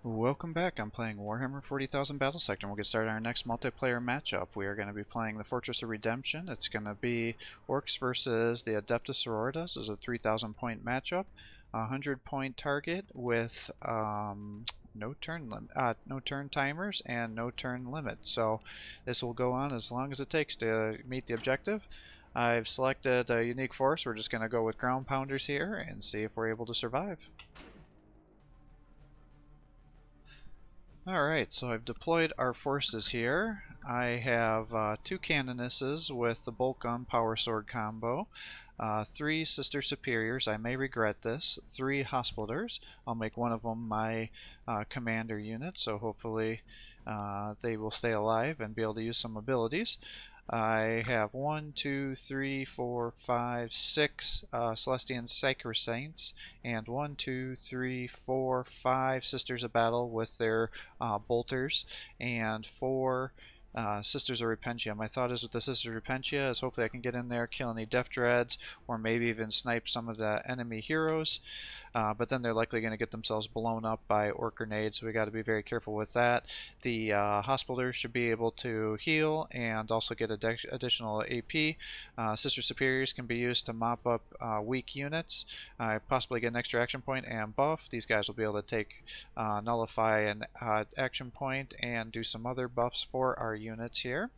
Welcome back. I'm playing Warhammer 40,000 Battlesector, and we'll get started on our next multiplayer matchup. We are going to be playing the Fortress of Redemption. It's going to be Orcs versus the Adeptus Sororitas. This is a 3,000 point matchup, a 100-point target with no turn timers and no turn limit. So this will go on as long as it takes to meet the objective. I've selected a unique force. We're just going to go with ground pounders here and see if we're able to survive. Alright, so I've deployed our forces here. I have 2 canonesses with the bolt gun power sword combo, 3 sister superiors, I may regret this, 3 hospitallers. I'll make one of them my commander unit, so hopefully they will stay alive and be able to use some abilities. I have 1, 2, 3, 4, 5, 6 Celestian Sacred Saints, and 1, 2, 3, 4, 5 Sisters of Battle with their bolters, and 4 Sisters of Repentia. My thought is with the Sisters of Repentia is hopefully I can get in there, kill any Death Dreads, or maybe even snipe some of the enemy heroes. But then they're likely going to get themselves blown up by orc grenades, so we got to be very careful with that. The hospitallers should be able to heal and also get additional AP. Sister Superiors can be used to mop up weak units, possibly get an extra action point and buff. These guys will be able to take nullify an action point and do some other buffs for our units here.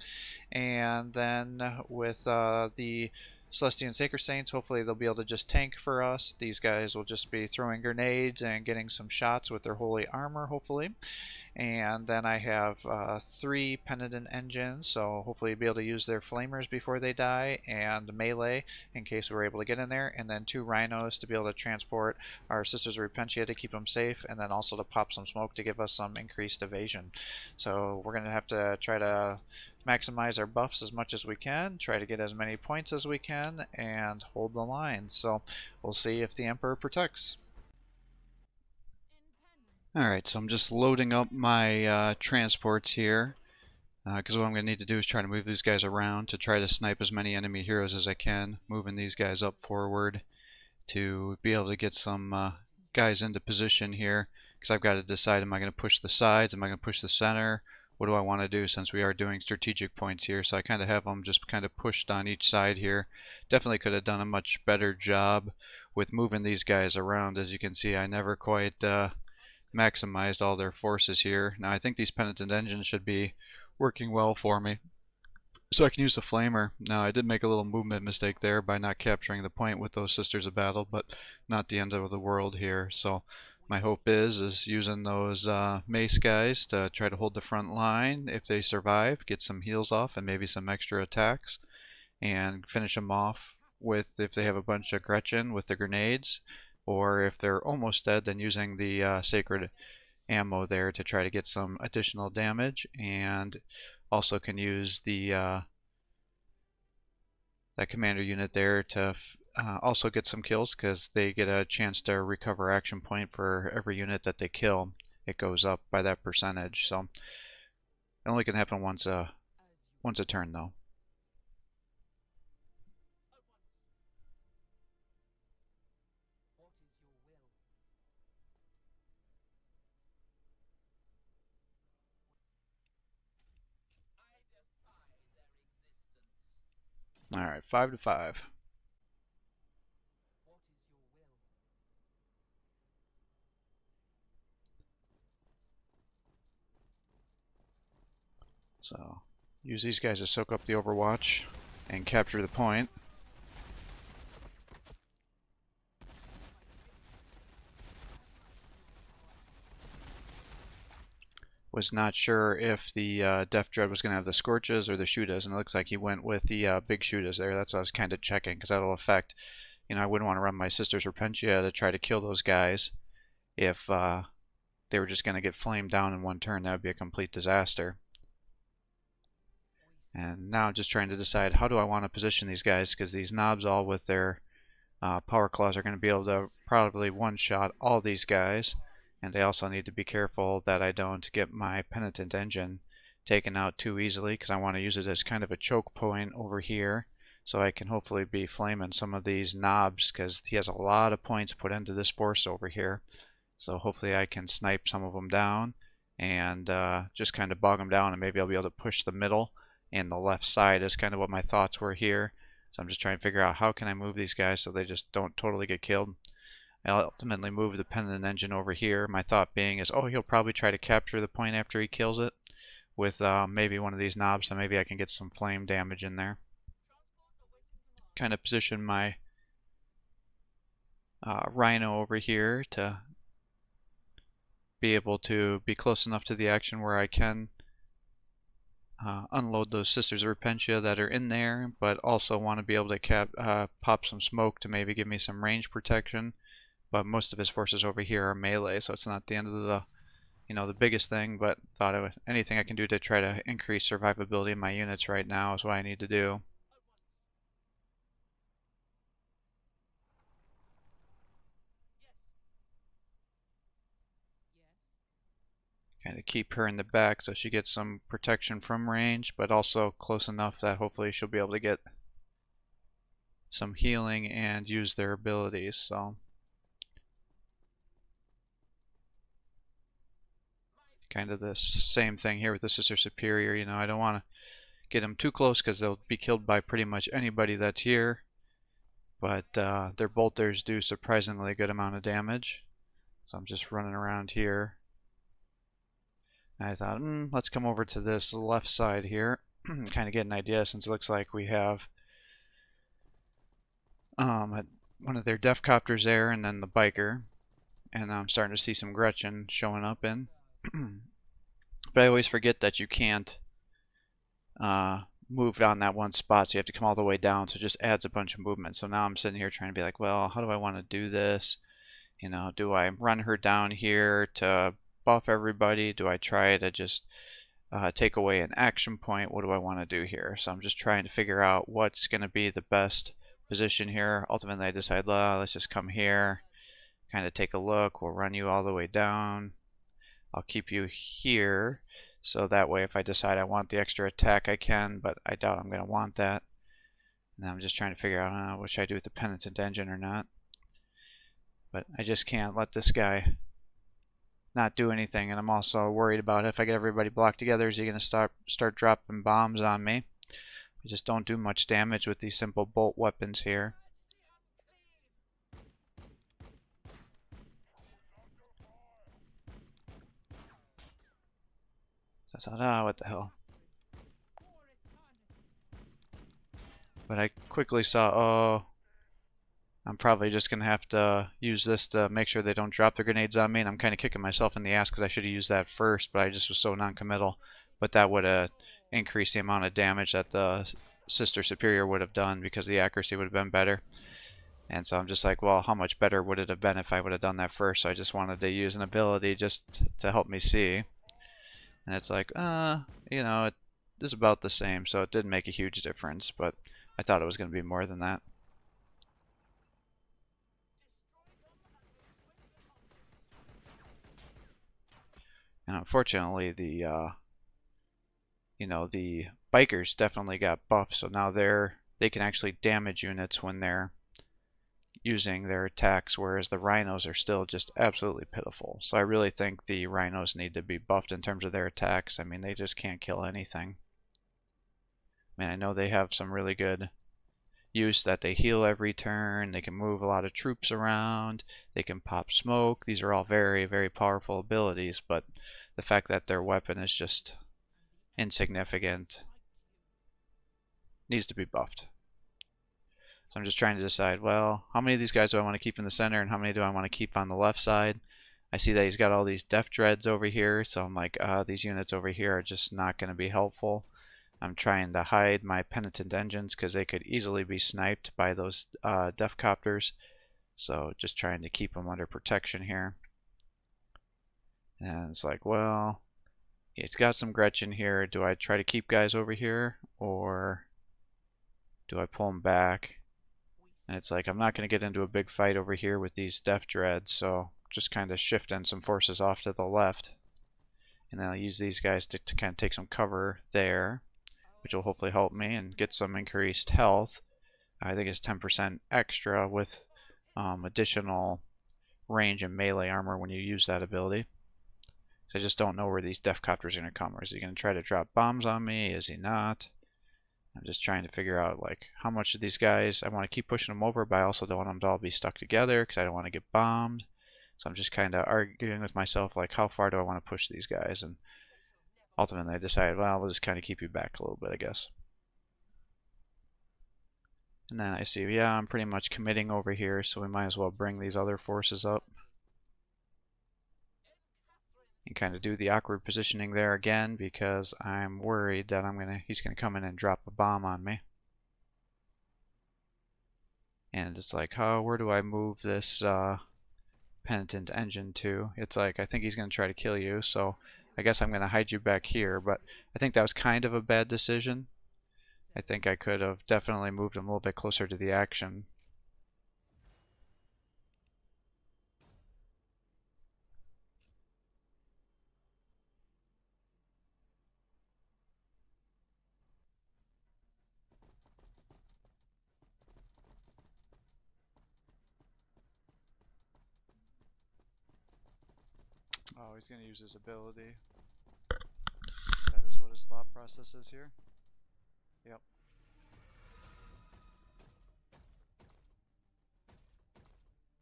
And then with the Celestian Sacred Saints, hopefully they'll be able to just tank for us. These guys will just be throwing grenades and getting some shots with their holy armor, hopefully. And then I have 3 Penitent Engines, so hopefully you'll be able to use their flamers before they die, and melee in case we're able to get in there, and then 2 Rhinos to be able to transport our Sisters of Repentia to keep them safe, and then also to pop some smoke to give us some increased evasion. So we're going to have to try to maximize our buffs as much as we can, try to get as many points as we can, and hold the line. So we'll see if the Emperor protects. Alright, so I'm just loading up my transports here, because what I'm going to need to do is try to move these guys around to try to snipe as many enemy heroes as I can, moving these guys up forward to be able to get some guys into position here, because I've got to decide, am I going to push the sides, am I going to push the center, what do I want to do since we are doing strategic points here. So I kind of have them just kind of pushed on each side here. Definitely could have done a much better job with moving these guys around. As you can see, I never quite maximized all their forces here. Now I think these Penitent Engines should be working well for me, so I can use the Flamer. Now I did make a little movement mistake there by not capturing the point with those Sisters of Battle, but not the end of the world here. So my hope is using those mace guys to try to hold the front line. If they survive, get some heals off and maybe some extra attacks, and finish them off with, if they have a bunch of Gretchen, with the grenades, or if they're almost dead, then using the sacred ammo there to try to get some additional damage. And also can use the that commander unit there to also get some kills, because they get a chance to recover action point for every unit that they kill. It goes up by that percentage, so it only can happen once a turn though. Alright, 5 to 5. So use these guys to soak up the Overwatch and capture the point. Was not sure if the Death Dread was going to have the Scorches or the Shootas, and it looks like he went with the big Shootas there. That's what I was kind of checking, because that'll affect, I wouldn't want to run my Sisters Repentia to try to kill those guys if they were just going to get flamed down in one turn. That would be a complete disaster. And now I'm just trying to decide, how do I want to position these guys, because these knobs all with their power claws are going to be able to probably one-shot all these guys. And I also need to be careful that I don't get my Penitent Engine taken out too easily, because I want to use it as kind of a choke point over here, so I can hopefully be flaming some of these knobs, because he has a lot of points put into this force over here. So hopefully I can snipe some of them down and just kind of bog them down, and maybe I'll be able to push the middle and the left side is kind of what my thoughts were here. So I'm just trying to figure out how can I move these guys so they just don't totally get killed. I'll ultimately move the penitent engine over here. My thought being is, oh, he'll probably try to capture the point after he kills it with maybe one of these knobs, so maybe I can get some flame damage in there. Kind of position my rhino over here to be able to be close enough to the action where I can unload those Sisters of Repentia that are in there, but also want to be able to pop some smoke to maybe give me some range protection. But most of his forces over here are melee, so it's not the end of the the biggest thing, but thought anything I can do to try to increase survivability in my units right now is what I need to do. Kind of keep her in the back so she gets some protection from range, but also close enough that hopefully she'll be able to get some healing and use their abilities. So kind of the same thing here with the Sister Superior. I don't want to get them too close because they'll be killed by pretty much anybody that's here. But their bolters do surprisingly good amount of damage. So I'm just running around here. And I thought, let's come over to this left side here. Kind of get an idea, since it looks like we have one of their death copters there and then the biker. And I'm starting to see some Gretchen showing up in. But I always forget that you can't move on that one spot, so you have to come all the way down, so it just adds a bunch of movement. So now I'm sitting here trying to be like, well, how do I want to do this? Do I run her down here to buff everybody? Do I try to just take away an action point? What do I want to do here? So I'm just trying to figure out what's going to be the best position here. Ultimately I decide, let's just come here, kind of take a look. We'll run you all the way down. I'll keep you here, so that way if I decide I want the extra attack I can, but I doubt I'm going to want that. And I'm just trying to figure out what should I do with the penitent engine or not. But I just can't let this guy not do anything, and I'm also worried about if I get everybody blocked together, is he going to start dropping bombs on me? I just don't do much damage with these simple bolt weapons here. I thought, what the hell. But I quickly saw, oh, I'm probably just going to have to use this to make sure they don't drop their grenades on me, and I'm kind of kicking myself in the ass because I should have used that first, but I just was so non-committal. But that would have increased the amount of damage that the Sister Superior would have done, because the accuracy would have been better. And so I'm just like, well, how much better would it have been if I would have done that first? So I just wanted to use an ability just to help me see. And it's like, it is about the same, so it didn't make a huge difference, but I thought it was going to be more than that. And unfortunately, the the bikers definitely got buffed, so now they can actually damage units when they're using their attacks, whereas the rhinos are still just absolutely pitiful. So I really think the rhinos need to be buffed in terms of their attacks. I mean, they just can't kill anything. I mean, I know they have some really good use, that they heal every turn, they can move a lot of troops around, they can pop smoke. These are all very, very powerful abilities, but the fact that their weapon is just insignificant needs to be buffed. So I'm just trying to decide, well, how many of these guys do I want to keep in the center and how many do I want to keep on the left side? I see that he's got all these death dreads over here, so I'm like, these units over here are just not going to be helpful. I'm trying to hide my penitent engines because they could easily be sniped by those death copters. So just trying to keep them under protection here. And it's like, well, it's got some Gretchen here. Do I try to keep guys over here, or do I pull them back? And it's like, I'm not going to get into a big fight over here with these death dreads, so just kind of shifting some forces off to the left. And then I'll use these guys to kind of take some cover there, which will hopefully help me and get some increased health. I think it's 10% extra with additional range and melee armor when you use that ability. So I just don't know where these Def Copters are going to come. Or is he going to try to drop bombs on me? Is he not? I'm just trying to figure out like how much of these guys I want to keep pushing them over, but I also don't want them to all be stuck together because I don't want to get bombed. So I'm just kind of arguing with myself like how far do I want to push these guys, and ultimately I decided, well, we'll just kind of keep you back a little bit, I guess. And then I see, yeah, I'm pretty much committing over here, so we might as well bring these other forces up. And kind of do the awkward positioning there again because I'm worried that he's gonna come in and drop a bomb on me. And it's like, oh, where do I move this penitent engine to? It's like, I think he's gonna try to kill you, so I guess I'm gonna hide you back here, but I think that was kind of a bad decision. I think I could have definitely moved him a little bit closer to the action. Oh, he's gonna use his ability. That is what his thought process is here. Yep.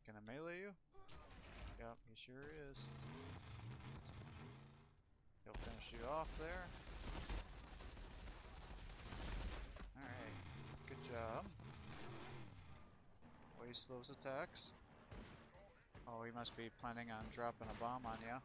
Gonna melee you? Yep, he sure is. He'll finish you off there. Alright, good job. Waste those attacks. Oh, he must be planning on dropping a bomb on you.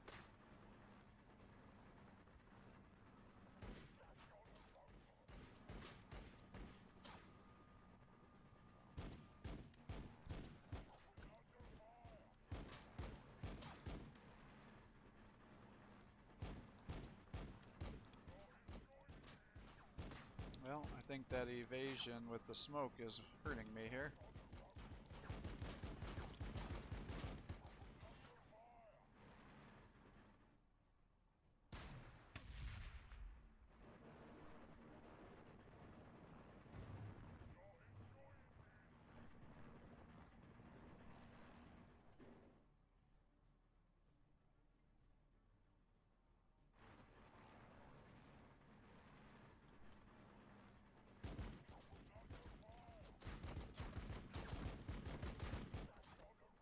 Well, I think that evasion with the smoke is hurting me here.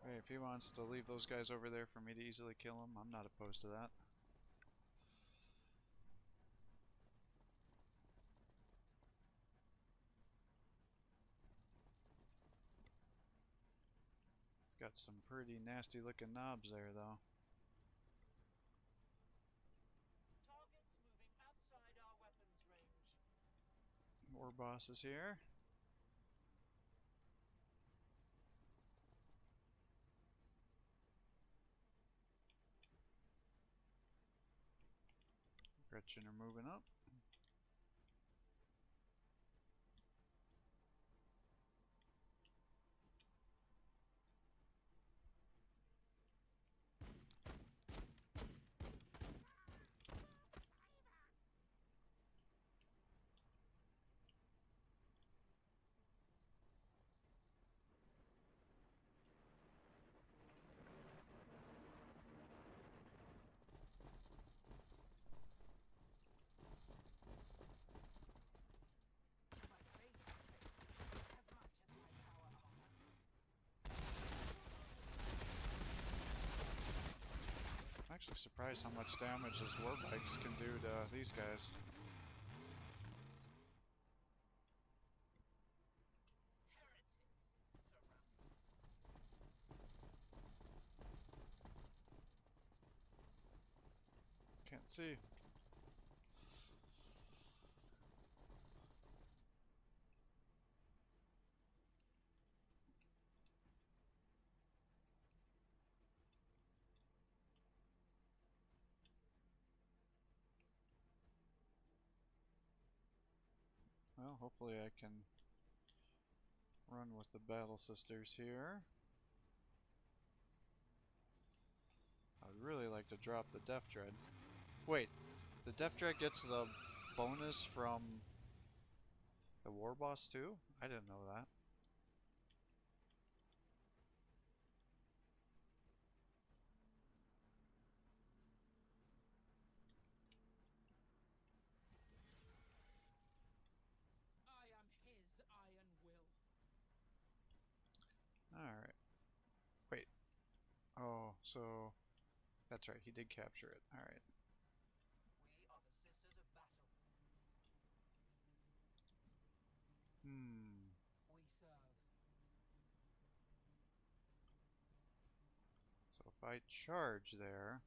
Hey, if he wants to leave those guys over there for me to easily kill him, I'm not opposed to that. It's got some pretty nasty looking knobs there though. War boss is here. Gretchen are moving up. I'm actually surprised how much damage his war bikes can do to these guys. Can't see. Well, hopefully I can run with the Battle Sisters here. I would really like to drop the Death Dread. Wait, the Death Dread gets the bonus from the War Boss too? I didn't know that. so that's right, he did capture it. Alright. We are the Sisters of Battle. We serve. So if I charge there,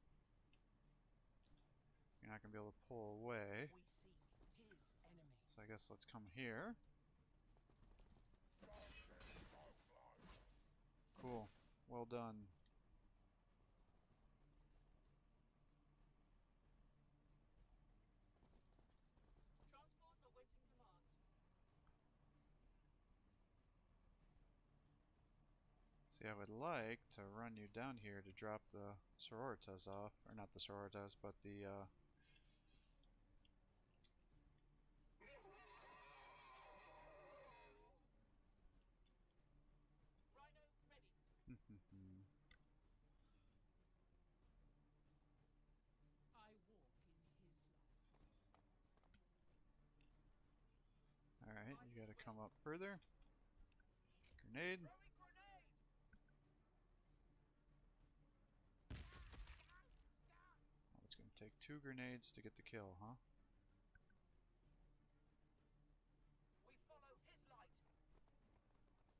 you're not going to be able to pull away. We seek his enemies. So I guess let's come here. Cool. Well done. Transport awaiting command. See, I would like to run you down here to drop the Sororitas off. Or not the Sororitas, but the, Rhino ready. I walk in his light. Alright, you gotta come up further. Grenade. Throwing grenade. Oh, it's gonna take 2 grenades to get the kill, huh? We follow his light. Throwing grenade.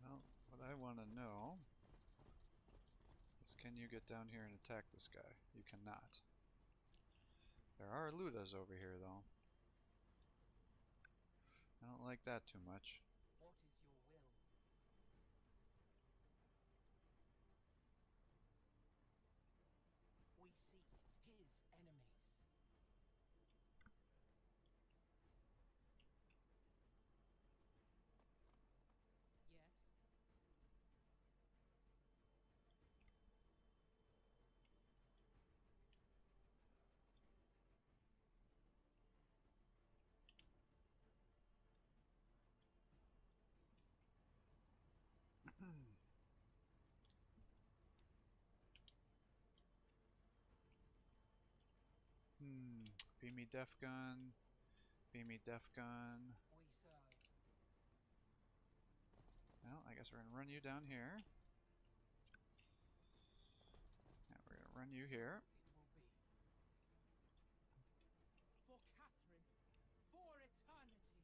Well, what I want to know is, can you get down here and attack this guy? You cannot. There are Ludas over here, though. I don't like that too much. What is your will? We seek his enemies. Yes. Beamy Def Gun. Beamy Def Gun. We serve. Well, I guess we're gonna run you down here. Yeah, we're gonna run you here. It will be. For Catherine. For eternity.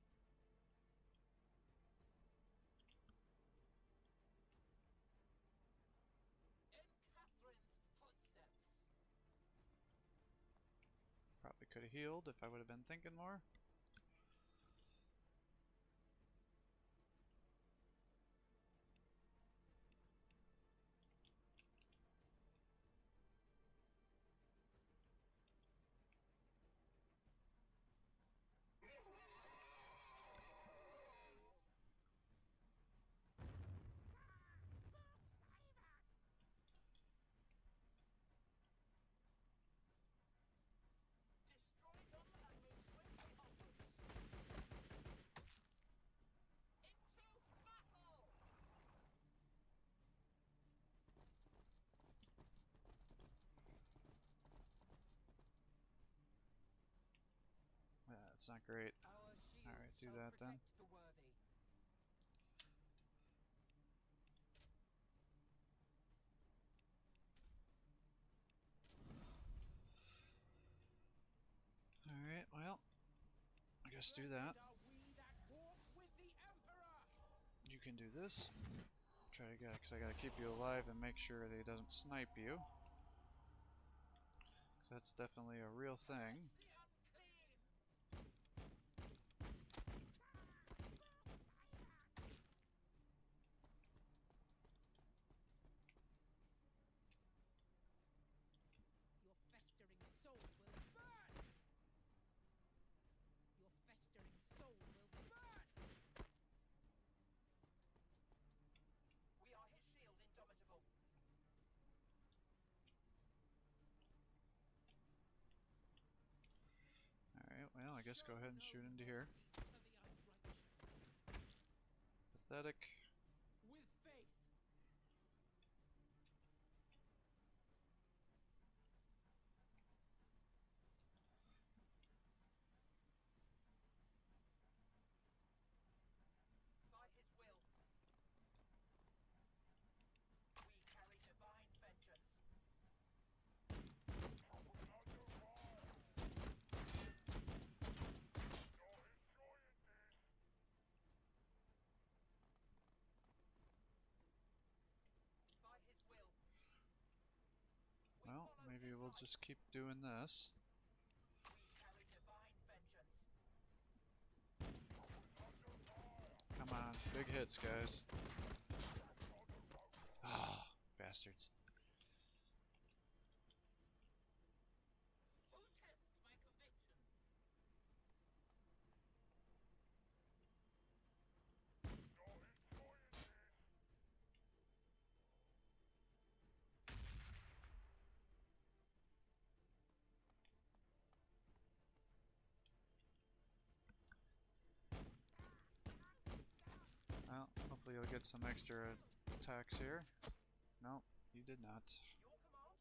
In Catherine's footsteps. Probably could have healed if I would have been thinking more. Destroy them and move swiftly onwards. Into battle! That's not great. Our shield Alright, do shall that then. protect the worthy. Alright, well, I guess do that. Blessed are we that walk with the Emperor. You can do this. Try to get, because I gotta keep you alive and make sure that he doesn't snipe you. Because that's definitely a real thing. The unclean. Your guess go ahead and shoot into here. Pathetic. With faith. By his will. We carry divine vengeance. By his will. We Well, follow maybe his we'll light. just keep doing this. We carry divine vengeance. Come on, big hits, guys. Ah, bastards. Who tests my conviction? Well, hopefully you'll get some extra attacks here. Nope, you did not. Your command?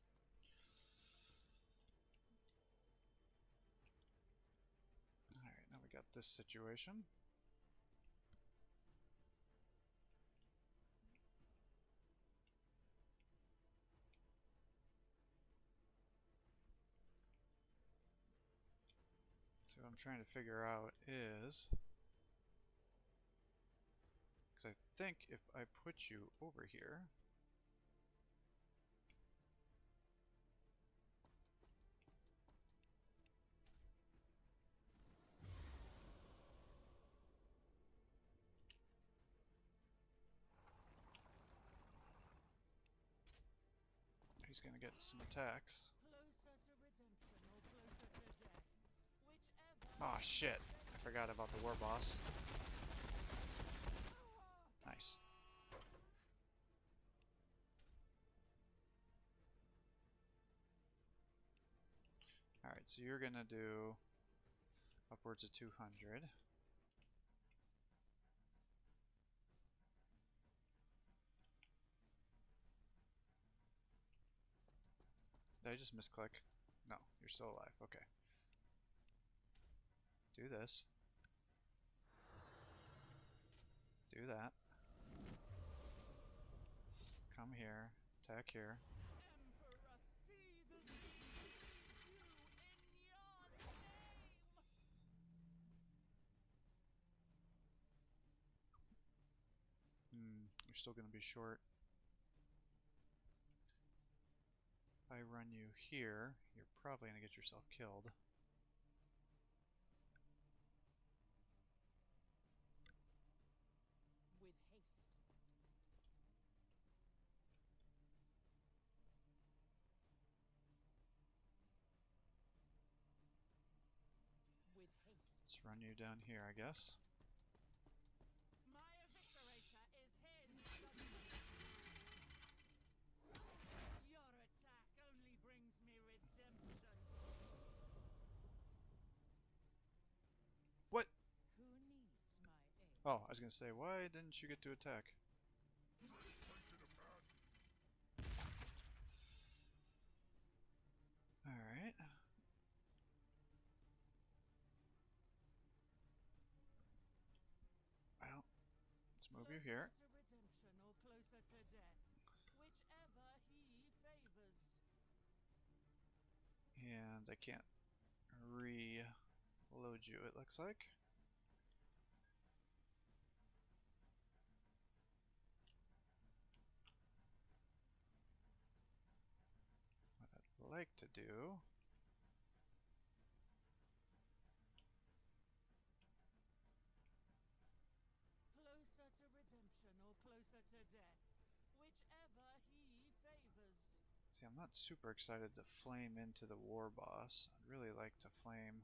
Alright, now we got this situation. So what I'm trying to figure out is, because I think if I put you over here, he's going to get some attacks. Closer to redemption or closer to death. Whichever. Aw, shit. I forgot about the war boss. Nice. Alright, so you're going to do upwards of 200. Did I just misclick? No, you're still alive. Okay. Do this. Do that. Come here. Attack here. Emperor, see the sea. You in your name. You're still going to be short. If I run you here, you're probably going to get yourself killed. With haste. With haste. Let's run you down here, I guess. My eviscerator is his. Your attack only brings me redemption. What? Who needs my aid? Oh, I was going to say, why didn't you get to attack? Alright. Well, let's move you here. Closer to redemption or closer to death, whichever he favors. And I can't reload you, it looks like. What I'd like to do Closer to redemption or closer to death, whichever he favors. See, I'm not super excited to flame into the war boss. I'd really like to flame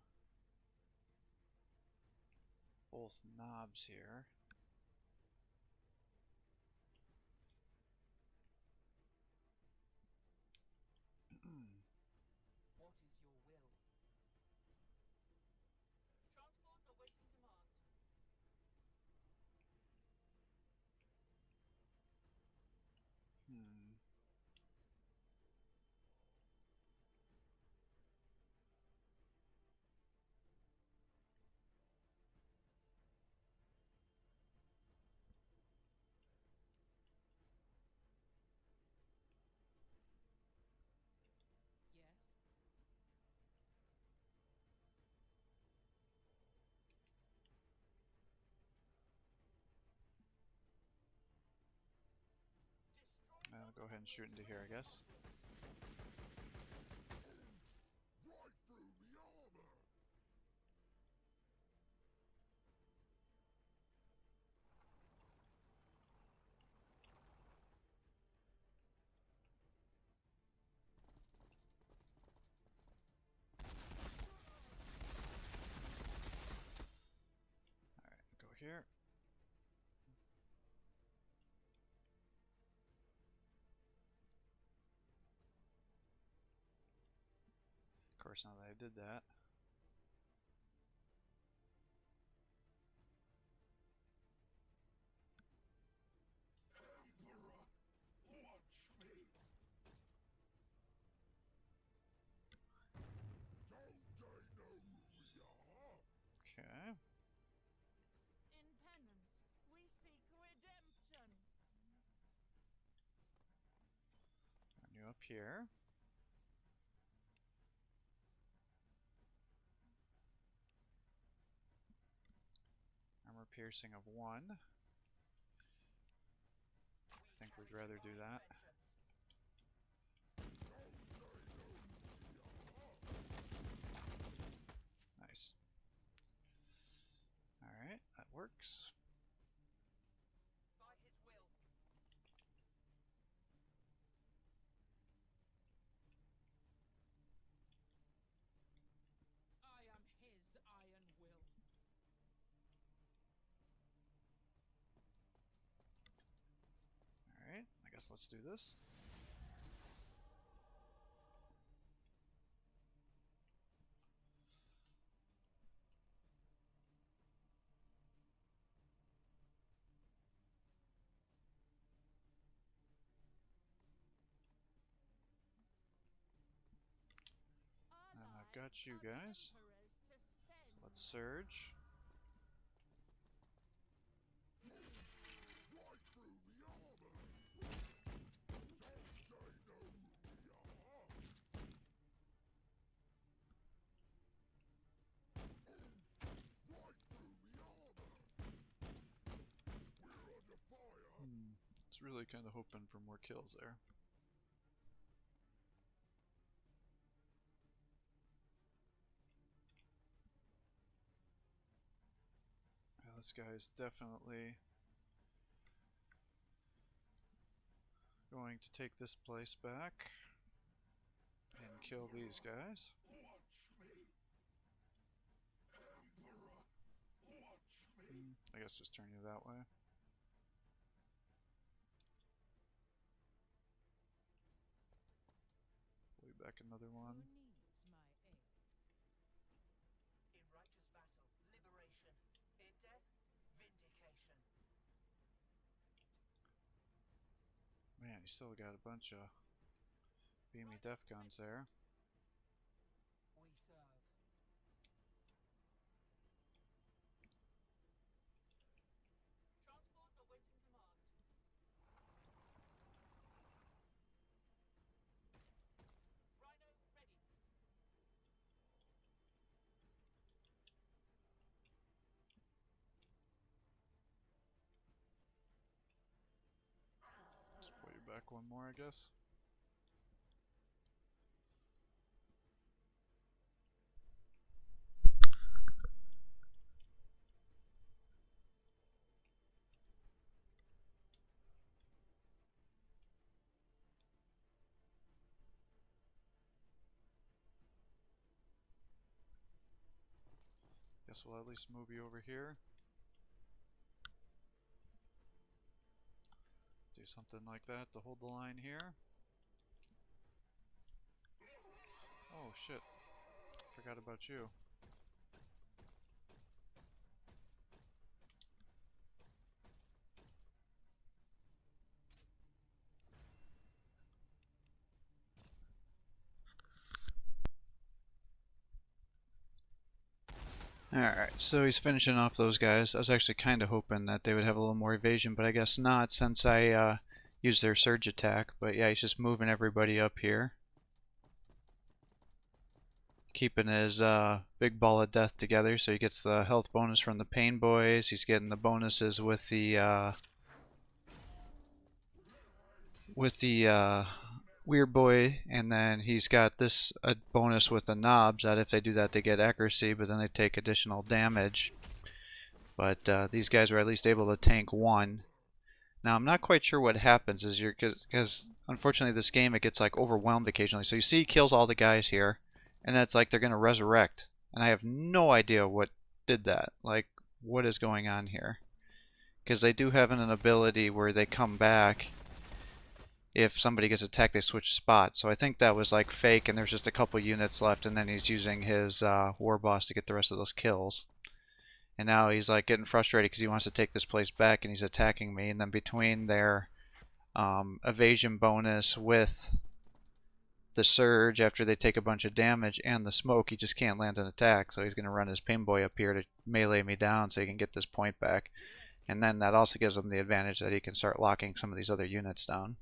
both knobs here. What is your will? go ahead and shoot into here, I guess. Right through the armor. Alright, go here. Of course, now that I did that. Emperor, watch me. Don't they know who we are? Okay. In penance, we seek redemption. Are you up here? Armor piercing of 1. I think we'd rather do that. Nice. Alright, that works. By his will. I am his iron will. Alright, I guess let's do this. And I've got you guys. So let's surge. Right through the armor. Don't they know who we are? Right through the armor. We're under fire. It's really kind of hoping for more kills there. Yeah, this guy is definitely going to take this place back and kill these guys. Watch me. Emperor, watch me. I guess just turn you that way. Pull you back another one. Who needs my aid? In righteous battle, liberation. In death, vindication. Man, you still got a bunch of beamy def guns there. We serve. Transport awaiting command. Rhino ready. Just pull you back one more, I guess. Guess we'll at least move you over here. Do something like that to hold the line here. Oh shit, forgot about you. Alright, so he's finishing off those guys. I was actually kind of hoping that they would have a little more evasion, but I guess not since I used their surge attack. But yeah, he's just moving everybody up here. Keeping his big ball of death together, so he gets the health bonus from the pain boys. He's getting the bonuses with the with the weird boy, and then he's got this a bonus with the knobs that if they do that they get accuracy, but then they take additional damage. But these guys were at least able to tank one. Now I'm not quite sure what happens is because unfortunately this game it gets like overwhelmed occasionally. So you see he kills all the guys here, and then it's like they're gonna resurrect, and I have no idea what did that. Like what is going on here? Because they do have an ability where they come back if somebody gets attacked, they switch spots. So I think that was like fake, and there's just a couple units left, and then he's using his war boss to get the rest of those kills. And now he's like getting frustrated because he wants to take this place back, and he's attacking me. And then between their evasion bonus with the surge after they take a bunch of damage and the smoke, he just can't land an attack. So he's going to run his pain boy up here to melee me down so he can get this point back. And then that also gives him the advantage that he can start locking some of these other units down.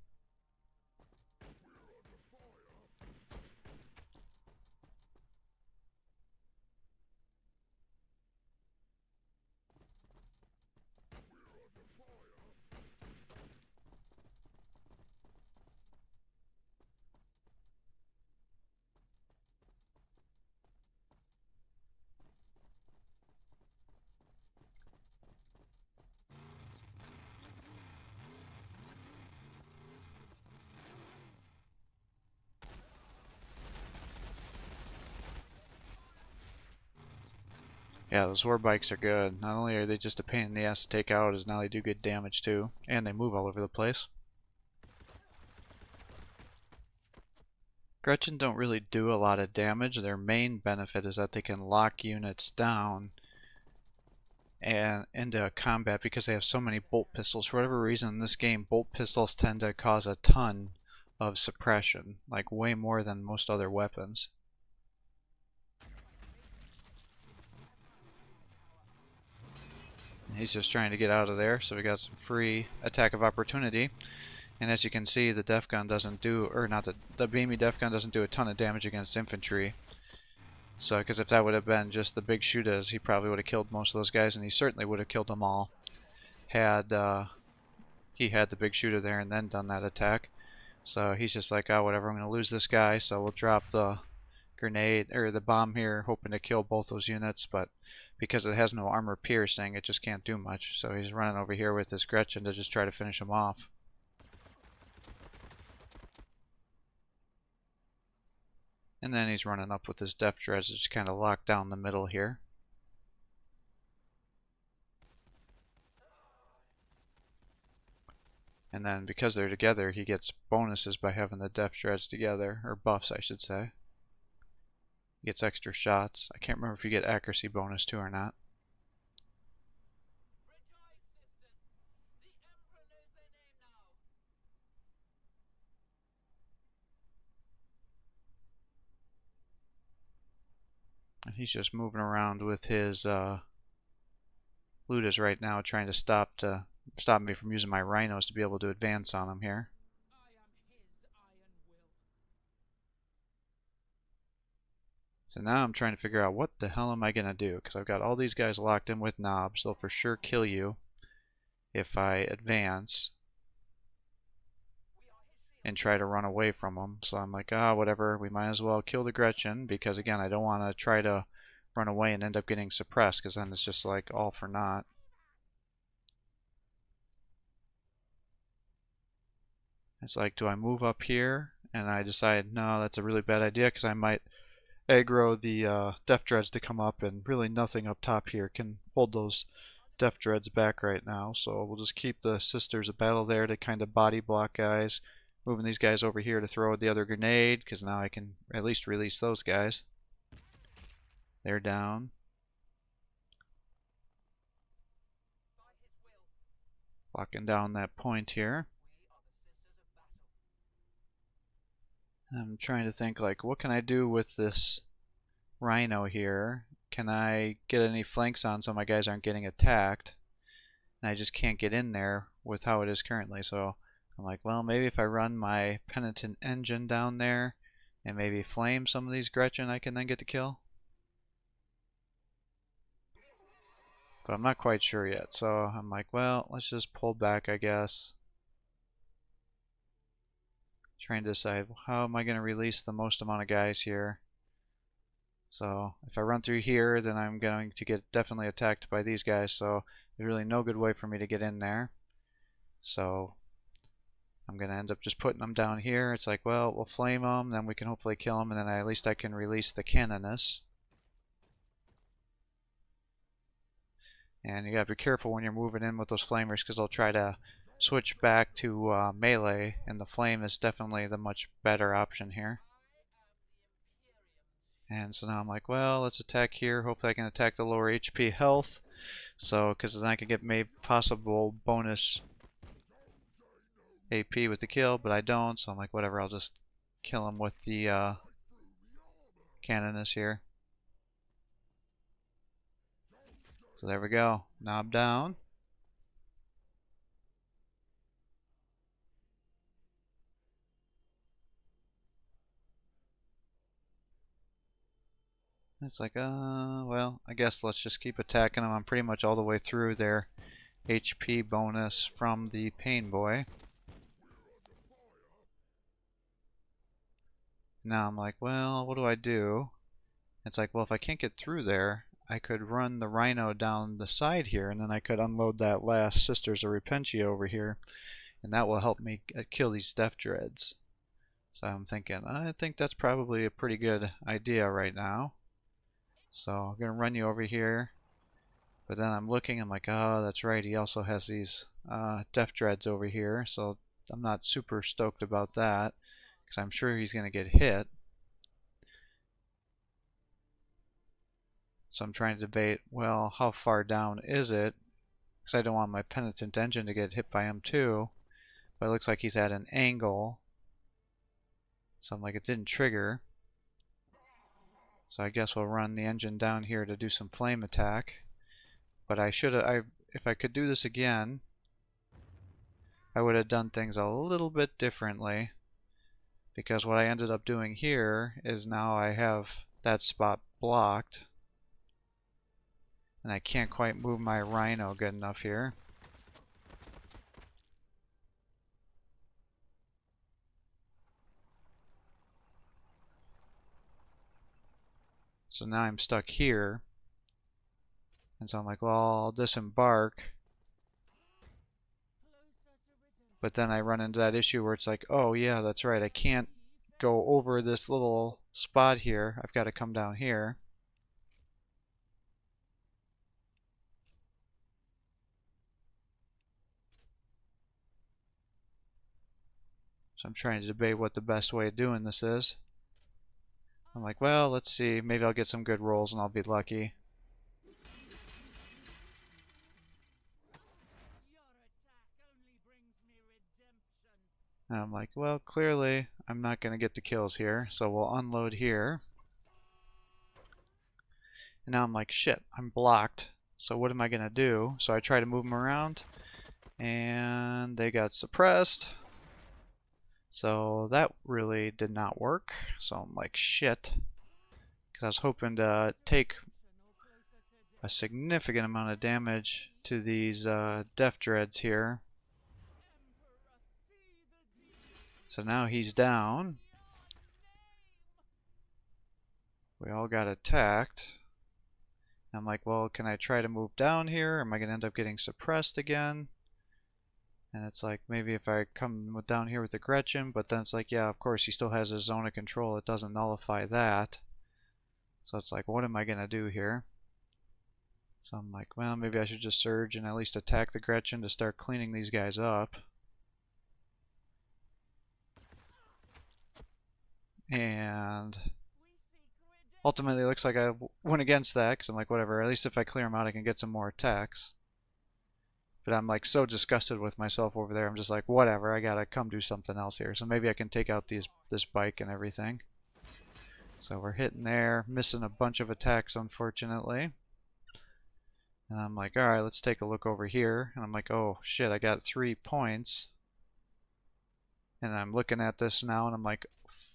Yeah, those war bikes are good. Not only are they just a pain in the ass to take out, is now they do good damage too, and they move all over the place. Gretchen don't really do a lot of damage. Their main benefit is that they can lock units down and into combat because they have so many bolt pistols. For whatever reason in this game, bolt pistols tend to cause a ton of suppression, like way more than most other weapons. He's just trying to get out of there, so we got some free attack of opportunity. And as you can see, the def gun doesn't do, or not the beamy def gun doesn't do a ton of damage against infantry. So, because if that would have been just the big shooters, he probably would have killed most of those guys, and he certainly would have killed them all had he had the big shooter there and then done that attack. So he's just like, oh, whatever, I'm going to lose this guy, so we'll drop the grenade, or the bomb here, hoping to kill both those units, but because it has no armor piercing, it just can't do much. So he's running over here with his Gretchen to just try to finish him off. And then he's running up with his def dreads to just kind of lock down the middle here. And then because they're together, he gets bonuses by having the def dreads together, or buffs I should say. He gets extra shots. I can't remember if you get accuracy bonus too or not. And he's just moving around with his Ludas right now, trying to stop me from using my rhinos to be able to advance on him here. So now I'm trying to figure out what the hell am I going to do, because I've got all these guys locked in with knobs. They'll for sure kill you if I advance and try to run away from them. So I'm like, ah, whatever, we might as well kill the Gretchen, because again, I don't want to try to run away and end up getting suppressed, because then it's just like all for naught. It's like, do I move up here? And I decide, no, that's a really bad idea, because I might aggro the def dreads to come up, and really nothing up top here can hold those def dreads back right now. So we'll just keep the Sisters of Battle there to kind of body block guys. Moving these guys over here to throw the other grenade, because now I can at least release those guys. They're down. Locking down that point here. I'm trying to think, like, what can I do with this rhino here? Can I get any flanks on so my guys aren't getting attacked? And I just can't get in there with how it is currently. So I'm like, well, maybe if I run my penitent engine down there and maybe flame some of these Gretchen, I can then get the kill. But I'm not quite sure yet. So I'm like, well, let's just pull back, I guess. Trying to decide how am I going to release the most amount of guys here. So if I run through here, then I'm going to get definitely attacked by these guys, so there's really no good way for me to get in there. So I'm going to end up just putting them down here. It's like, well, we'll flame them, then we can hopefully kill them, and then at least I can release the canoness. And you gotta be careful when you're moving in with those flamers, because they'll try to switch back to melee, and the flame is definitely the much better option here. And so now I'm like, well, let's attack here. Hopefully I can attack the lower HP health. So, because then I can get maybe possible bonus AP with the kill, but I don't. So I'm like, whatever, I'll just kill him with the canoness here. So there we go. Knob down. It's like, well, I guess let's just keep attacking them. I'm pretty much all the way through their HP bonus from the Pain Boy. Now I'm like, well, what do I do? It's like, well, if I can't get through there, I could run the Rhino down the side here, and then I could unload that last Sisters of Repentia over here, and that will help me kill these Death Dreads. So I'm thinking, I think that's probably a pretty good idea right now. So I'm going to run you over here. But then I'm looking, I'm like, oh, that's right, he also has these Death Dreads over here. So I'm not super stoked about that, because I'm sure he's going to get hit. So I'm trying to debate, well, how far down is it? Because I don't want my Penitent Engine to get hit by him too. But it looks like he's at an angle. So I'm like, it didn't trigger. So I guess we'll run the engine down here to do some flame attack. But I should have, if I could do this again, I would have done things a little bit differently. Because what I ended up doing here is now I have that spot blocked. And I can't quite move my Rhino good enough here. So now I'm stuck here. And so I'm like, well, I'll disembark. But then I run into that issue where it's like, oh yeah, that's right, I can't go over this little spot here. I've got to come down here. So I'm trying to debate what the best way of doing this is. I'm like, well, let's see. Maybe I'll get some good rolls and I'll be lucky. And I'm like, well, clearly I'm not going to get the kills here. So we'll unload here. And now I'm like, shit, I'm blocked. So what am I going to do? So I try to move them around. And they got suppressed. So that really did not work. So I'm like, shit. Because I was hoping to take a significant amount of damage to these Death Dreads here. So now he's down. We all got attacked. I'm like, well, can I try to move down here? Am I going to end up getting suppressed again? And it's like, maybe if I come down here with the Gretchen, but then it's like, yeah, of course, he still has his zone of control. It doesn't nullify that. So it's like, what am I going to do here? So I'm like, well, maybe I should just surge and at least attack the Gretchen to start cleaning these guys up. And ultimately, it looks like I went against that, because I'm like, whatever, at least if I clear them out, I can get some more attacks. But I'm like so disgusted with myself over there, I'm just like, whatever, I gotta come do something else here. So maybe I can take out this bike and everything. So we're hitting there, missing a bunch of attacks, unfortunately. And I'm like, alright, let's take a look over here. And I'm like, oh shit, I got 3 points. And I'm looking at this now, and I'm like,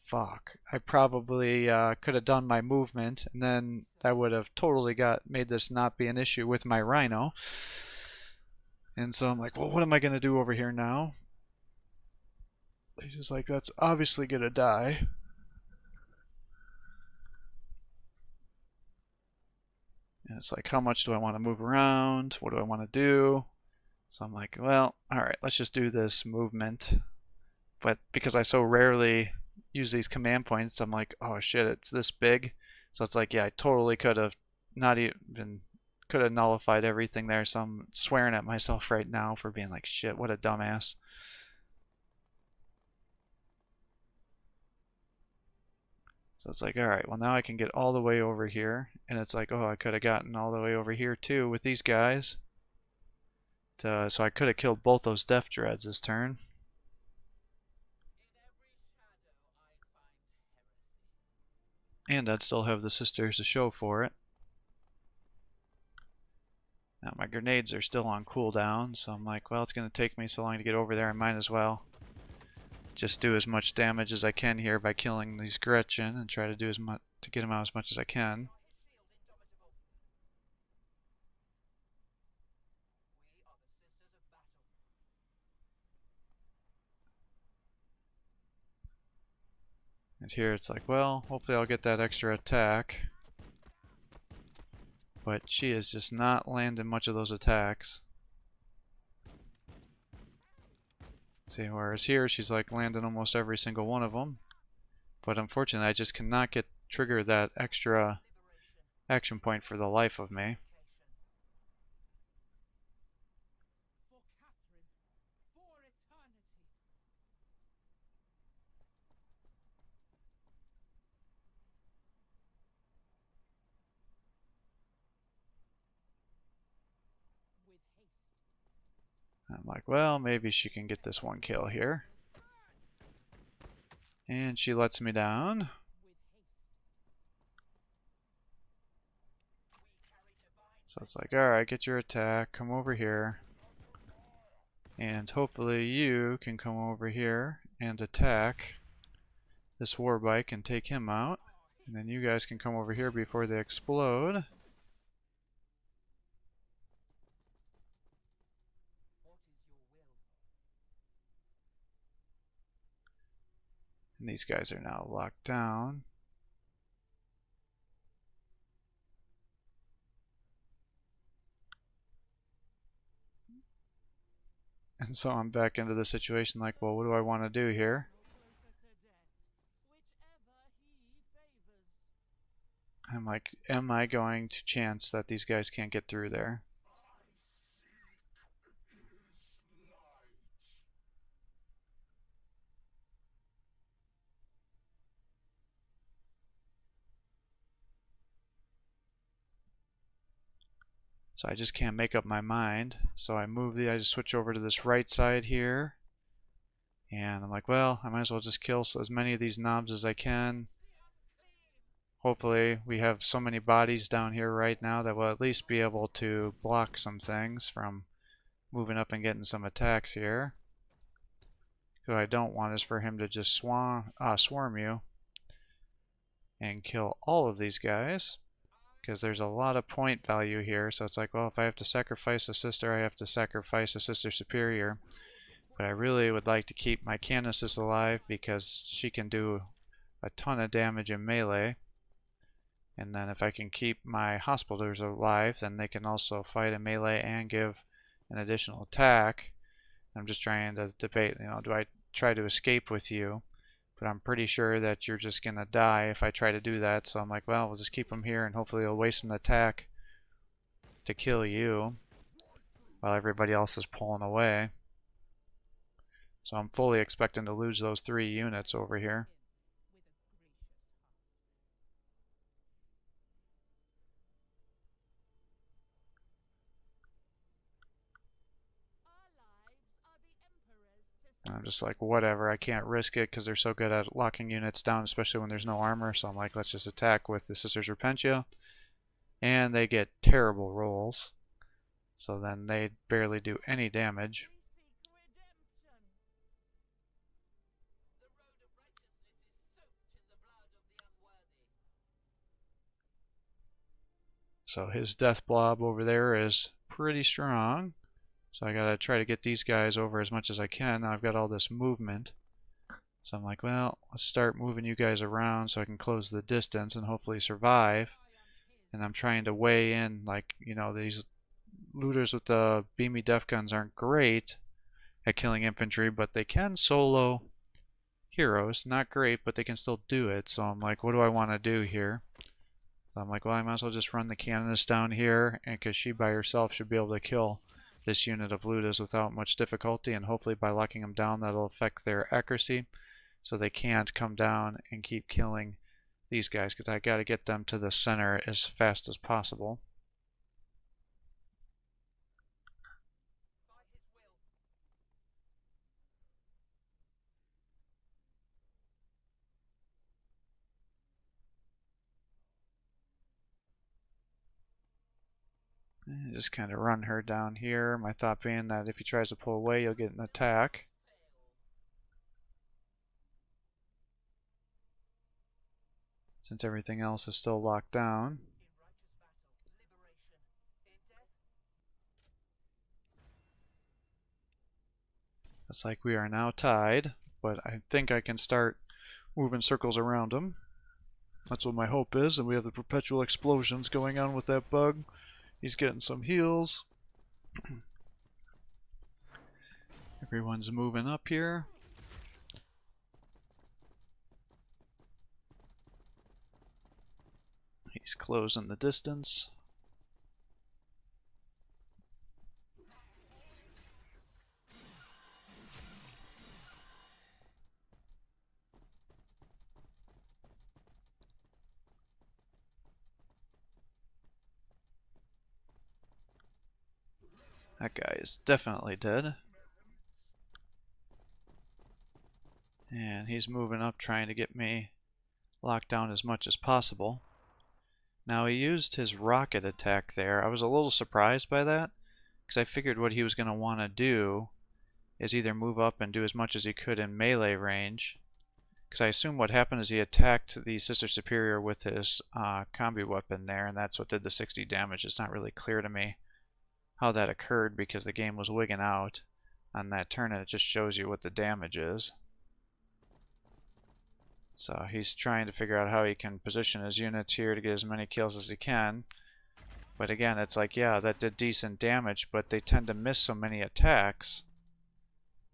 fuck. I probably could have done my movement, and then that would have totally made this not be an issue with my Rhino. And so I'm like, well, what am I going to do over here now? He's just like, that's obviously gonna die. And it's like, how much do I want to move around? What do I want to do? So I'm like, well, alright, let's just do this movement. But because I so rarely use these command points, I'm like, oh shit, it's this big. So it's like, yeah, I totally could have not even could have nullified everything there. So I'm swearing at myself right now for being like, shit, what a dumbass. So it's like, alright, well now I can get all the way over here. And it's like, oh, I could have gotten all the way over here too with these guys. So I could have killed both those Death Dreads this turn. And I'd still have the sisters to show for it. Now my grenades are still on cooldown, so I'm like, well, it's going to take me so long to get over there, I might as well just do as much damage as I can here by killing these Gretchen and try to do as much to get them out as much as I can. And here it's like, well, hopefully I'll get that extra attack. But she is just not landing much of those attacks. See, whereas here she's like landing almost every single one of them. But unfortunately I just cannot trigger that extra action point for the life of me. For Catherine, for eternity. With haste. I'm like, well, maybe she can get this one kill here. And she lets me down. With haste. So it's like, alright, get your attack, come over here. And hopefully you can come over here and attack this war bike and take him out. And then you guys can come over here before they explode. And these guys are now locked down. And so I'm back into the situation like, well, what do I want to do here? Closer to death. Whichever he favors. I'm like, am I going to chance that these guys can't get through there? So I just can't make up my mind. So I I just switch over to this right side here. And I'm like, well, I might as well just kill as many of these knobs as I can. Hopefully we have so many bodies down here right now that we'll at least be able to block some things from moving up and getting some attacks here. What I don't want is for him to just swarm you and kill all of these guys. Because there's a lot of point value here, so it's like, well, if I have to sacrifice a sister, I have to sacrifice a sister superior. But I really would like to keep my Canoness alive because she can do a ton of damage in melee. And then if I can keep my hospitals alive, then they can also fight in melee and give an additional attack. I'm just trying to debate, do I try to escape with you? But I'm pretty sure that you're just going to die if I try to do that. So I'm like, well, we'll just keep him here and hopefully he'll waste an attack to kill you while everybody else is pulling away. So I'm fully expecting to lose those 3 units over here. I'm just like, whatever, I can't risk it because they're so good at locking units down, especially when there's no armor. So I'm like, let's just attack with the Sisters Repentia. And they get terrible rolls. So then they barely do any damage. So his death blob over there is pretty strong. So I gotta try to get these guys over as much as I can. Now I've got all this movement. So I'm like, well, let's start moving you guys around so I can close the distance and hopefully survive. And I'm trying to weigh in, like, you know, these looters with the beamy def guns aren't great at killing infantry, but they can solo heroes. Not great, but they can still do it. So I'm like, what do I want to do here? So I'm like, well, I might as well just run the canonist down here, and because she by herself should be able to kill this unit of looters without much difficulty, and hopefully by locking them down that'll affect their accuracy so they can't come down and keep killing these guys, because I got to get them to the center as fast as possible. And just kind of run her down here. My thought being that if he tries to pull away, you'll get an attack. Since everything else is still locked down. It's like we are now tied, but I think I can start moving circles around him. That's what my hope is, and we have the perpetual explosions going on with that bug. He's getting some heals. Everyone's moving up here. He's closing the distance. That guy is definitely dead. And he's moving up trying to get me locked down as much as possible. Now he used his rocket attack there. I was a little surprised by that, because I figured what he was going to want to do is either move up and do as much as he could in melee range, because I assume what happened is he attacked the Sister Superior with his combi weapon there, and that's what did the 60 damage. It's not really clear to me how that occurred because the game was wigging out on that turn, and it just shows you what the damage is. So he's trying to figure out how he can position his units here to get as many kills as he can. But again, it's like, yeah, that did decent damage, but they tend to miss so many attacks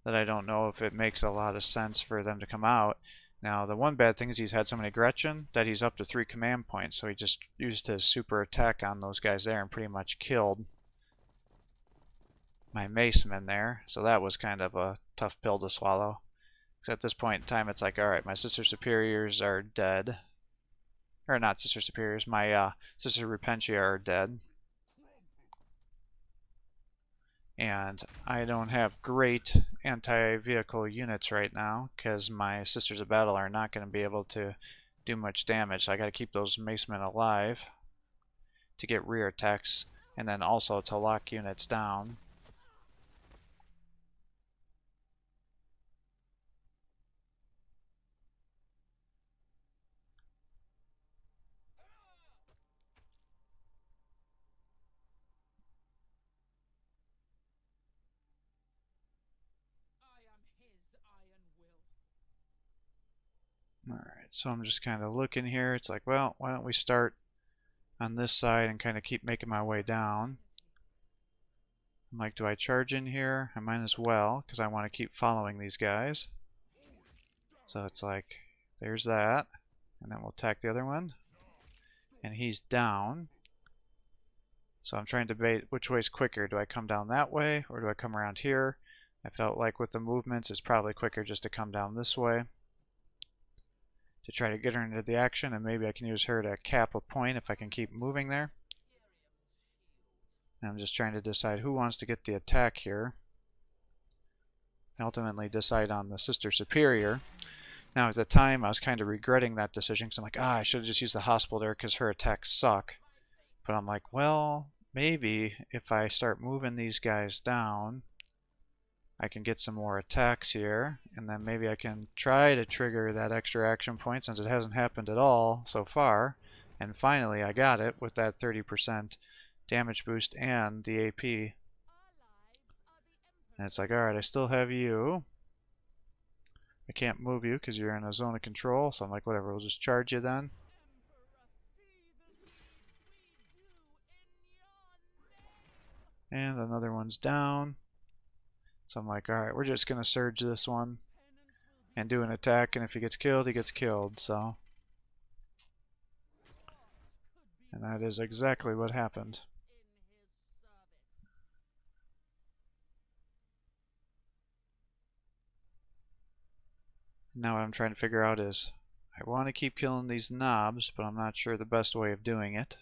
that I don't know if it makes a lot of sense for them to come out. Now, the one bad thing is he's had so many Gretchen that he's up to 3 command points, so he just used his super attack on those guys there and pretty much killed my macemen there. So that was kind of a tough pill to swallow. Because at this point in time, it's like, alright, my Sister Superiors are dead. Or not Sister Superiors, my Sister Repentia are dead. And I don't have great anti-vehicle units right now, because my Sisters of Battle are not going to be able to do much damage. So I got to keep those macemen alive to get rear attacks, and then also to lock units down. Alright, so I'm just kind of looking here. It's like, well, why don't we start on this side and kind of keep making my way down. I'm like, do I charge in here? I might as well, because I want to keep following these guys. So it's like, there's that. And then we'll attack the other one. And he's down. So I'm trying to debate which way's quicker. Do I come down that way, or do I come around here? I felt like with the movements, it's probably quicker just to come down this way to try to get her into the action, and maybe I can use her to cap a point if I can keep moving there. And I'm just trying to decide who wants to get the attack here. I ultimately decide on the Sister Superior. Now at the time I was kind of regretting that decision, because I'm like, I should have just used the hospital there because her attacks suck. But I'm like, well, maybe if I start moving these guys down, I can get some more attacks here, and then maybe I can try to trigger that extra action point, since it hasn't happened at all so far. And finally I got it with that 30% damage boost and the AP. And it's like, alright, I still have you. I can't move you because you're in a zone of control, so I'm like, whatever, we'll just charge you then. And another one's down. So I'm like, alright, we're just going to surge this one and do an attack, and if he gets killed, he gets killed, so. And that is exactly what happened. Now what I'm trying to figure out is, I want to keep killing these knobs, but I'm not sure the best way of doing it.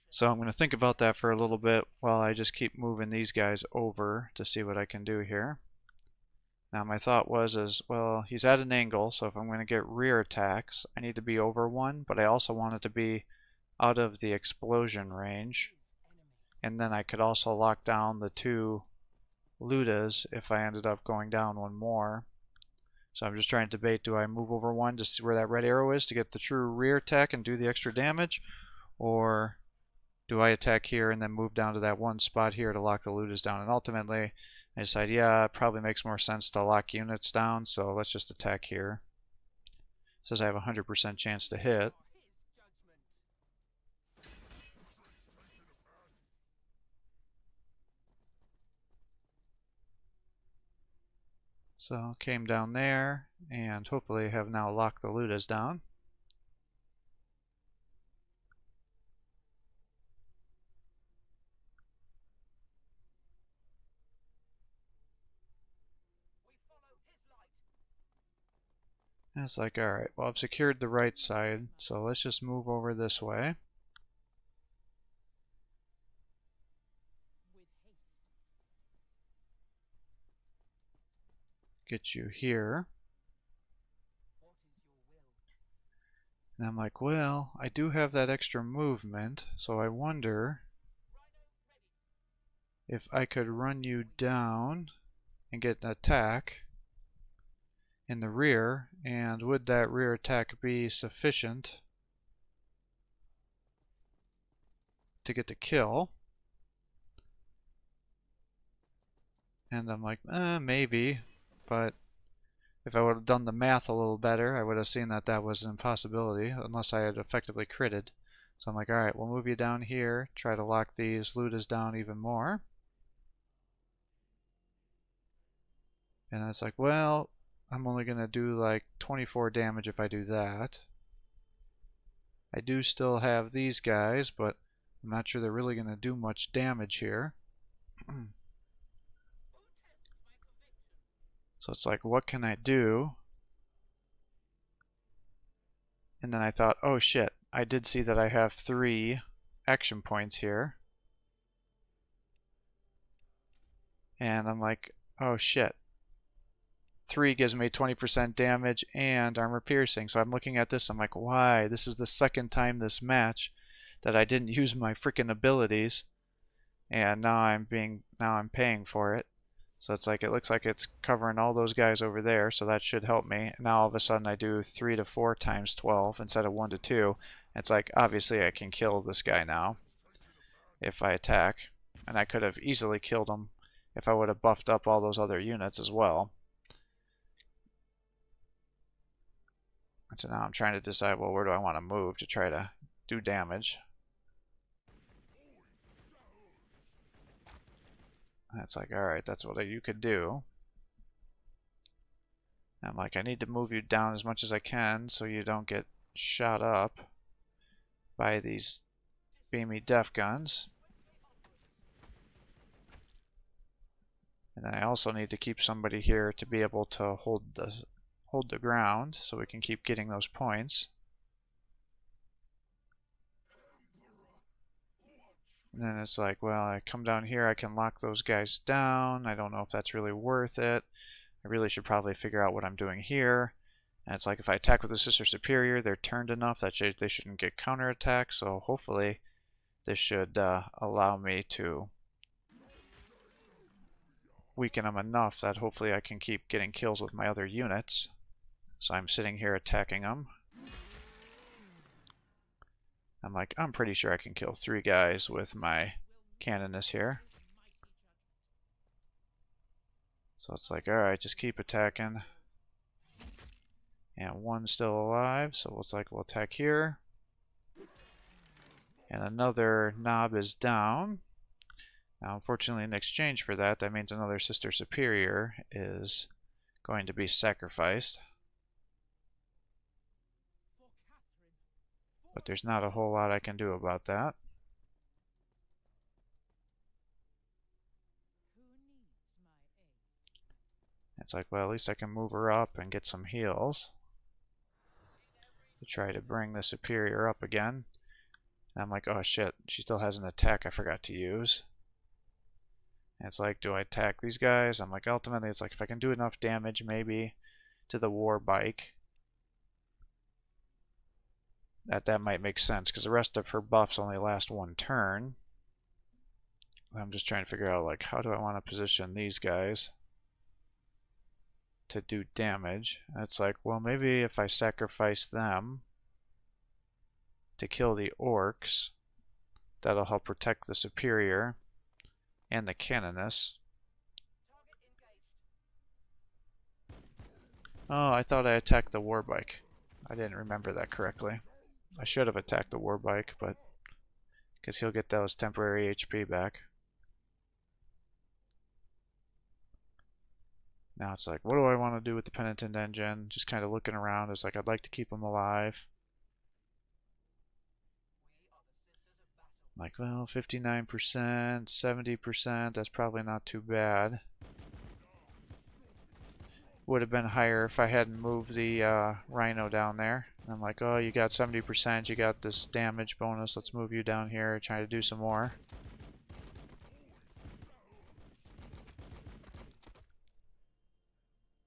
So I'm going to think about that for a little bit while I just keep moving these guys over to see what I can do here. Now my thought was, well, he's at an angle, so if I'm going to get rear attacks, I need to be over one, but I also want it to be out of the explosion range. And then I could also lock down the two Ludas if I ended up going down one more. So I'm just trying to debate, do I move over one to see where that red arrow is to get the true rear attack and do the extra damage? Or do I attack here and then move down to that one spot here to lock the Ludas down? And ultimately, I decide, yeah, it probably makes more sense to lock units down, so let's just attack here. It says I have a 100% chance to hit. So came down there, and hopefully have now locked the Ludas down. And it's like, alright, well I've secured the right side, so let's just move over this way. Get you here. And I'm like, well, I do have that extra movement, so I wonder if I could run you down and get an attack in the rear, and would that rear attack be sufficient to get the kill? And I'm like, maybe, but if I would have done the math a little better, I would have seen that that was an impossibility, unless I had effectively critted. So I'm like, alright, we'll move you down here, try to lock these Ludas down even more. And it's like, well, I'm only going to do like 24 damage if I do that. I do still have these guys, but I'm not sure they're really going to do much damage here. So it's like, what can I do? And then I thought, oh shit, I did see that I have 3 action points here. And I'm like, oh shit. 3 gives me 20% damage and armor piercing. So I'm looking at this, I'm like, why? This is the second time this match that I didn't use my freaking abilities. And now I'm paying for it. So it's like, it looks like it's covering all those guys over there, so that should help me. Now all of a sudden I do 3 to 4 times 12 instead of 1 to 2. It's like, obviously I can kill this guy now if I attack. And I could have easily killed him if I would have buffed up all those other units as well. And so now I'm trying to decide, well, where do I want to move to try to do damage? And it's like, alright, that's what you could do. And I'm like, I need to move you down as much as I can so you don't get shot up by these beamy def guns. And then I also need to keep somebody here to be able to hold the ground so we can keep getting those points. And then it's like, well, I come down here, I can lock those guys down. I don't know if that's really worth it. I really should probably figure out what I'm doing here. And it's like, if I attack with the Sister Superior, they're turned enough that they shouldn't get counterattack. So hopefully this should allow me to weaken them enough that hopefully I can keep getting kills with my other units. So I'm sitting here attacking them. I'm like, I'm pretty sure I can kill 3 guys with my Canoness here. So it's like, alright, just keep attacking. And one's still alive, so it's like we'll attack here. And another knob is down. Now, unfortunately, in exchange for that, that means another Sister Superior is going to be sacrificed. But there's not a whole lot I can do about that. Who needs my aid? It's like, well, at least I can move her up and get some heals to try to bring the Superior up again. And I'm like, oh shit, she still has an attack I forgot to use. And it's like, do I attack these guys? I'm like, ultimately, it's like, if I can do enough damage, maybe, to the war bike, that might make sense, because the rest of her buffs only last one turn. I'm just trying to figure out, like, how do I want to position these guys to do damage? And it's like, well, maybe if I sacrifice them to kill the orcs, that'll help protect the Superior and the Canoness. Oh, I thought I attacked the warbike. I didn't remember that correctly. I should have attacked the warbike, but because he'll get those temporary HP back. Now it's like, what do I want to do with the Penitent Engine? Just kind of looking around. It's like, I'd like to keep him alive. Like, well, 59%, 70%, that's probably not too bad. Would have been higher if I hadn't moved the Rhino down there. And I'm like, oh, you got 70%, you got this damage bonus, let's move you down here, try to do some more. In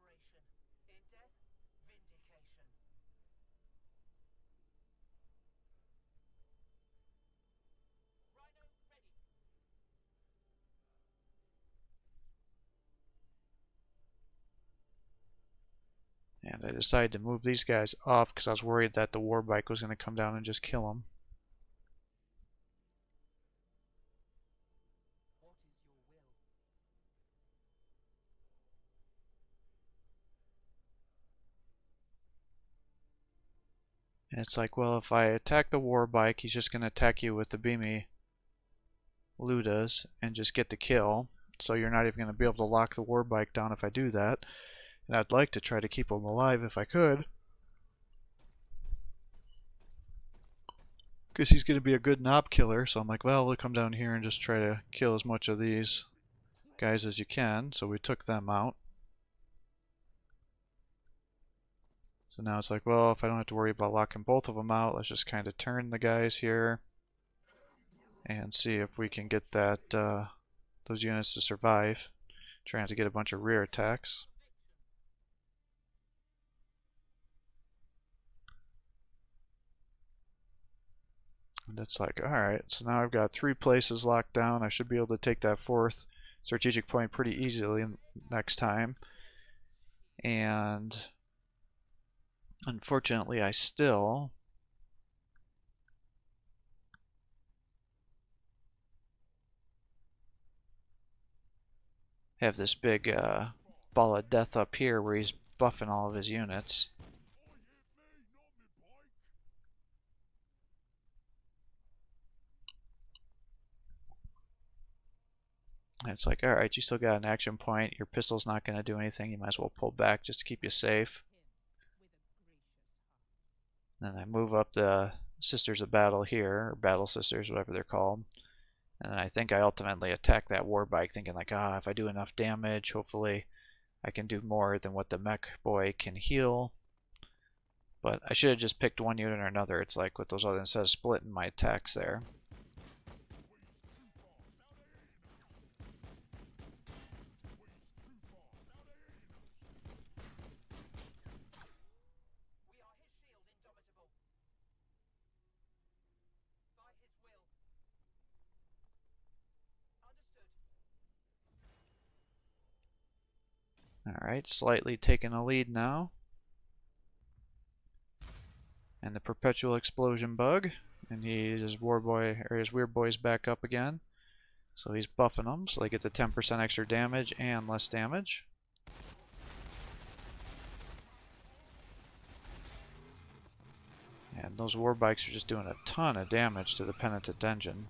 righteous battle, liberation. In death, vindication. Rhino ready. And I decided to move these guys up because I was worried that the warbike was going to come down and just kill them. What is your will? And it's like, well, if I attack the warbike, he's just going to attack you with the beamy Ludas and just get the kill. So you're not even going to be able to lock the warbike down if I do that. And I'd like to try to keep him alive if I could, because he's going to be a good knob killer. So I'm like, well, we'll come down here and just try to kill as much of these guys as you can. So we took them out. So now it's like, well, if I don't have to worry about locking both of them out, let's just kind of turn the guys here and see if we can get that those units to survive. Trying to get a bunch of rear attacks. And it's like, alright, so now I've got 3 places locked down. I should be able to take that 4th strategic point pretty easily next time. And unfortunately, I still have this big ball of death up here where he's buffing all of his units. And it's like, alright, you still got an action point. Your pistol's not going to do anything. You might as well pull back just to keep you safe. Then I move up the Sisters of Battle here, or Battle Sisters, whatever they're called. And I think I ultimately attack that warbike, thinking like, if I do enough damage, hopefully I can do more than what the mech boy can heal. But I should have just picked one unit or another. It's like with those other, instead of splitting my attacks there. We are his shield, indomitable. By his will. Understood. Alright, slightly taking a lead now. And the perpetual explosion bug. And his war boy, or his weird boy's back up again. So he's buffing them, so they get the 10% extra damage and less damage. And those war bikes are just doing a ton of damage to the Penitent Engine.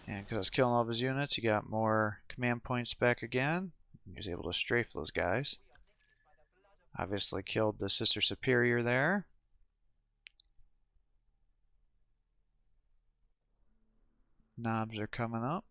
And because I was killing all of his units, he got more command points back again. He was able to strafe those guys. Obviously killed the Sister Superior there. Knobs are coming up.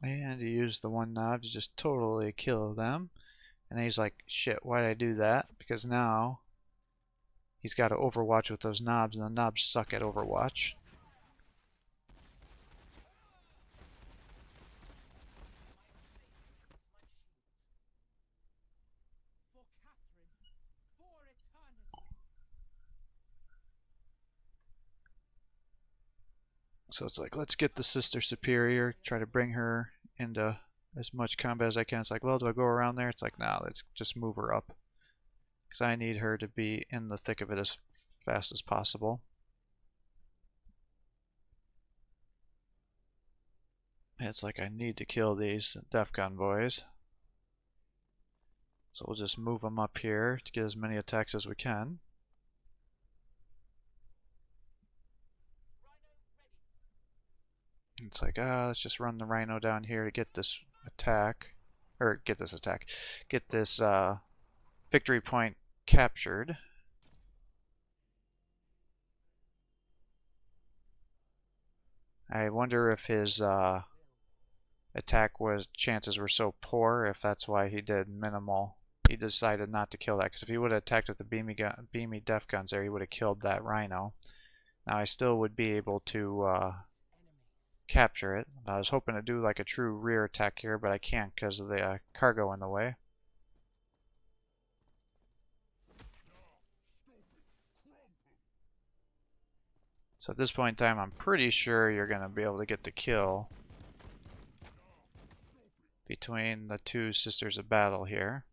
And he used the one knob to just totally kill them. And he's like, shit, why did I do that? Because now he's got to overwatch with those knobs, and the knobs suck at overwatch. For Catherine, for eternity. So it's like, let's get the Sister Superior, try to bring her into as much combat as I can. It's like, well, do I go around there? It's like, nah, let's just move her up. Because I need her to be in the thick of it as fast as possible. And it's like, I need to kill these Def Convoys. So we'll just move them up here to get as many attacks as we can. It's like, let's just run the Rhino down here to get this attack. Or get this attack. Get this victory point captured. I wonder if his attack chances were so poor, if that's why he did minimal. He decided not to kill that, because if he would have attacked with the beamy def guns there, he would have killed that Rhino. Now I still would be able to capture it. I was hoping to do like a true rear attack here, but I can't because of the cargo in the way. So at this point in time, I'm pretty sure you're going to be able to get the kill between the two Sisters of Battle here.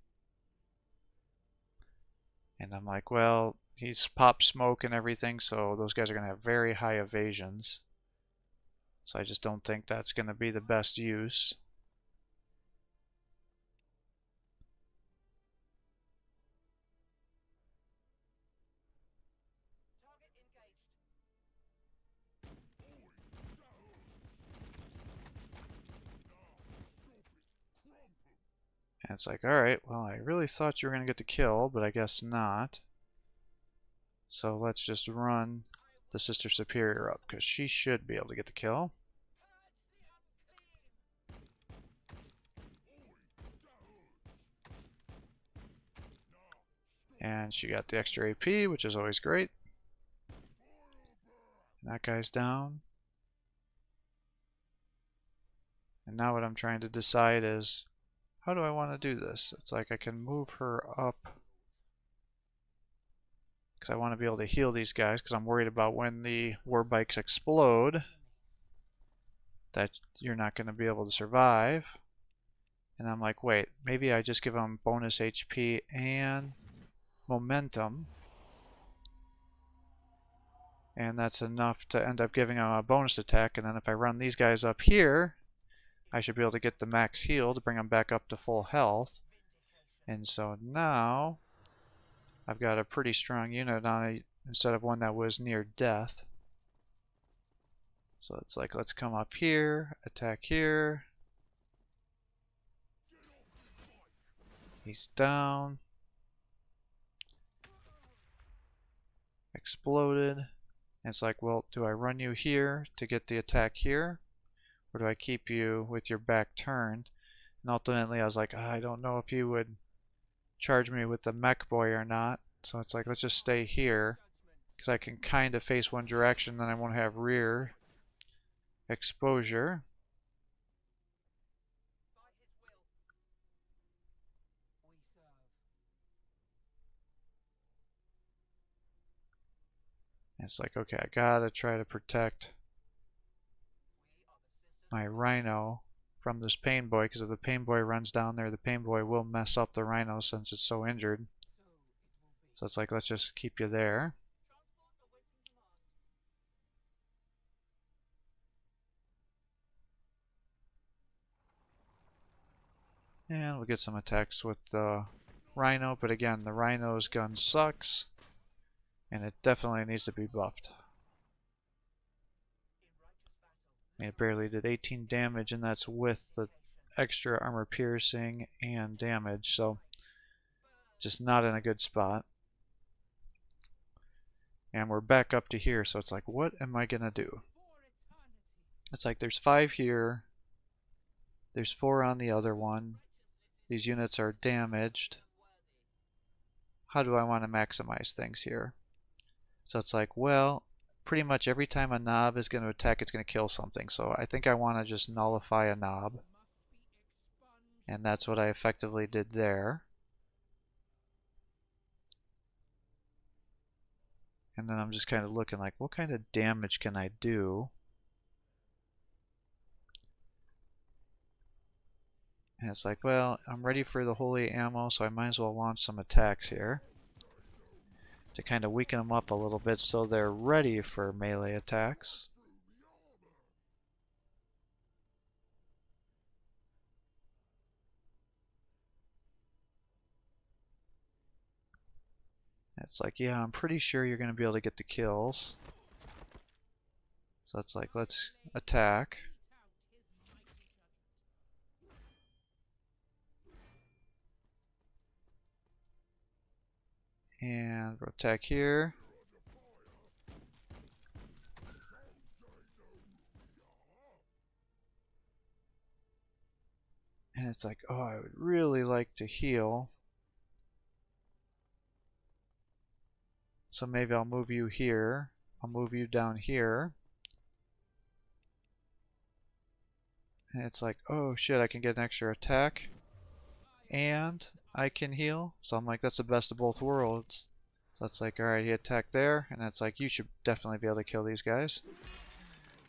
And I'm like, well, he's popped smoke and everything, so those guys are going to have very high evasions. So I just don't think that's going to be the best use. Target engaged. And it's like, alright, well, I really thought you were going to get the kill, but I guess not. So let's just run the Sister Superior up, because she should be able to get the kill. And she got the extra AP, which is always great. And that guy's down. And now what I'm trying to decide is, how do I want to do this? It's like I can move her up, because I want to be able to heal these guys, because I'm worried about when the war bikes explode that you're not going to be able to survive. And I'm like, wait, maybe I just give them bonus HP and momentum, and that's enough to end up giving them a bonus attack. And then if I run these guys up here, I should be able to get the max heal to bring them back up to full health. And so now I've got a pretty strong unit on it instead of one that was near death. So it's like, let's come up here, attack here. He's down. Exploded. And it's like, well, do I run you here to get the attack here? Or do I keep you with your back turned? And ultimately I was like, I don't know if you would charge me with the mech boy or not. So it's like, let's just stay here, because I can kind of face one direction, then I won't have rear exposure. By his will. We serve. It's like, okay, I gotta try to protect We are the sisters. my rhino from this pain boy, because if the pain boy runs down there, the pain boy will mess up the rhino since it's so injured. So it will be. So it's like, let's just keep you there. Transport awaiting command. And we'll get some attacks with the rhino, but again, the rhino's gun sucks, and it definitely needs to be buffed. In righteous battle. I mean, it barely did 18 damage, and that's with the extra armor piercing and damage, so just not in a good spot. And we're back up to here, so it's like, what am I gonna do? For eternity. It's like there's 5 here, there's 4 on the other one. These units are damaged. How do I want to maximize things here? So it's like, well, pretty much every time a knob is going to attack, it's going to kill something. So I think I want to just nullify a knob. Must be expunged. And that's what I effectively did there. And then I'm just kind of looking like, what kind of damage can I do? And it's like, well, I'm ready for the holy ammo, so I might as well launch some attacks here to kind of weaken them up a little bit so they're ready for melee attacks. It's like, yeah, I'm pretty sure you're going to be able to get the kills. So it's like, let's attack. And we'll attack here. And it's like, oh, I would really like to heal. So maybe I'll move you here. I'll move you down here. And it's like, oh shit, I can get an extra attack. And I can heal. So I'm like, that's the best of both worlds. So it's like, alright, he attacked there. And it's like, you should definitely be able to kill these guys.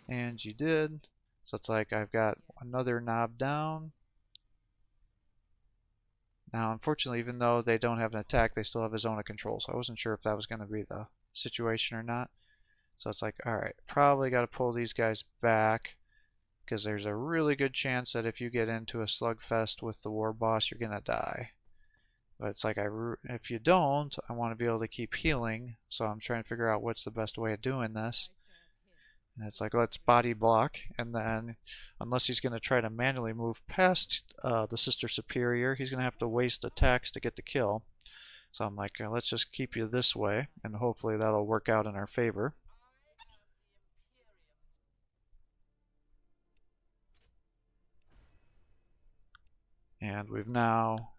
And you did. So it's like, I've got another knob down. Now, unfortunately, even though they don't have an attack, they still have a zone of control. So I wasn't sure if that was going to be the situation or not. So it's like, alright, probably got to pull these guys back, because there's a really good chance that if you get into a slugfest with the war boss, you're going to die. But it's like, if you don't, I want to be able to keep healing. So I'm trying to figure out what's the best way of doing this. And it's like, let's body block, and then unless he's going to try to manually move past the Sister Superior, he's going to have to waste attacks to get the kill. So I'm like, let's just keep you this way, and hopefully that'll work out in our favor. And we've now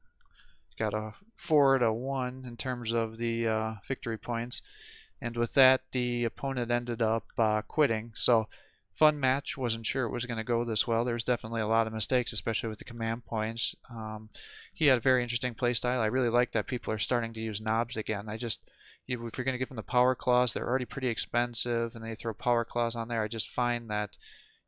got a 4-1 in terms of the victory points. And with that, the opponent ended up quitting. So, fun match. Wasn't sure it was going to go this well. There's definitely a lot of mistakes, especially with the command points. He had a very interesting playstyle. I really like that people are starting to use knobs again. If you're going to give them the power claws, they're already pretty expensive, and they throw power claws on there. I just find that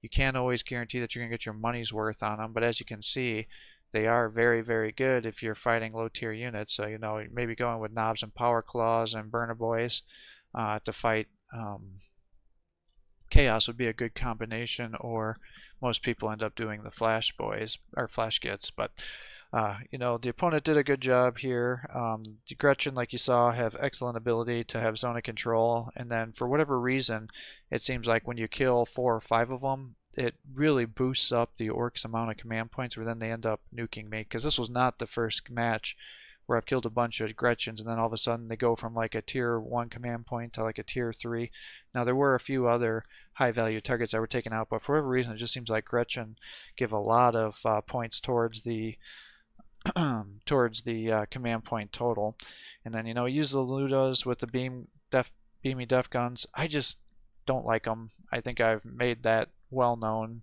you can't always guarantee that you're going to get your money's worth on them. But as you can see, they are very, very good if you're fighting low-tier units. So, you know, maybe going with knobs and power claws and burner boys to fight chaos would be a good combination, or most people end up doing the flash boys or flash gits. But you know, the opponent did a good job here. The Gretchen, like you saw, have excellent ability to have zone of control, and then for whatever reason, it seems like when you kill 4 or 5 of them, it really boosts up the orcs' amount of command points, where then they end up nuking me, because this was not the first match where I've killed a bunch of Gretchens and then all of a sudden they go from like a tier 1 command point to like a tier 3. Now there were a few other high value targets that were taken out, but for whatever reason it just seems like Gretchen give a lot of points towards the command point total. And then, you know, use the Ludas with the beam beamy def guns. I just don't like them. I think I've made that well known.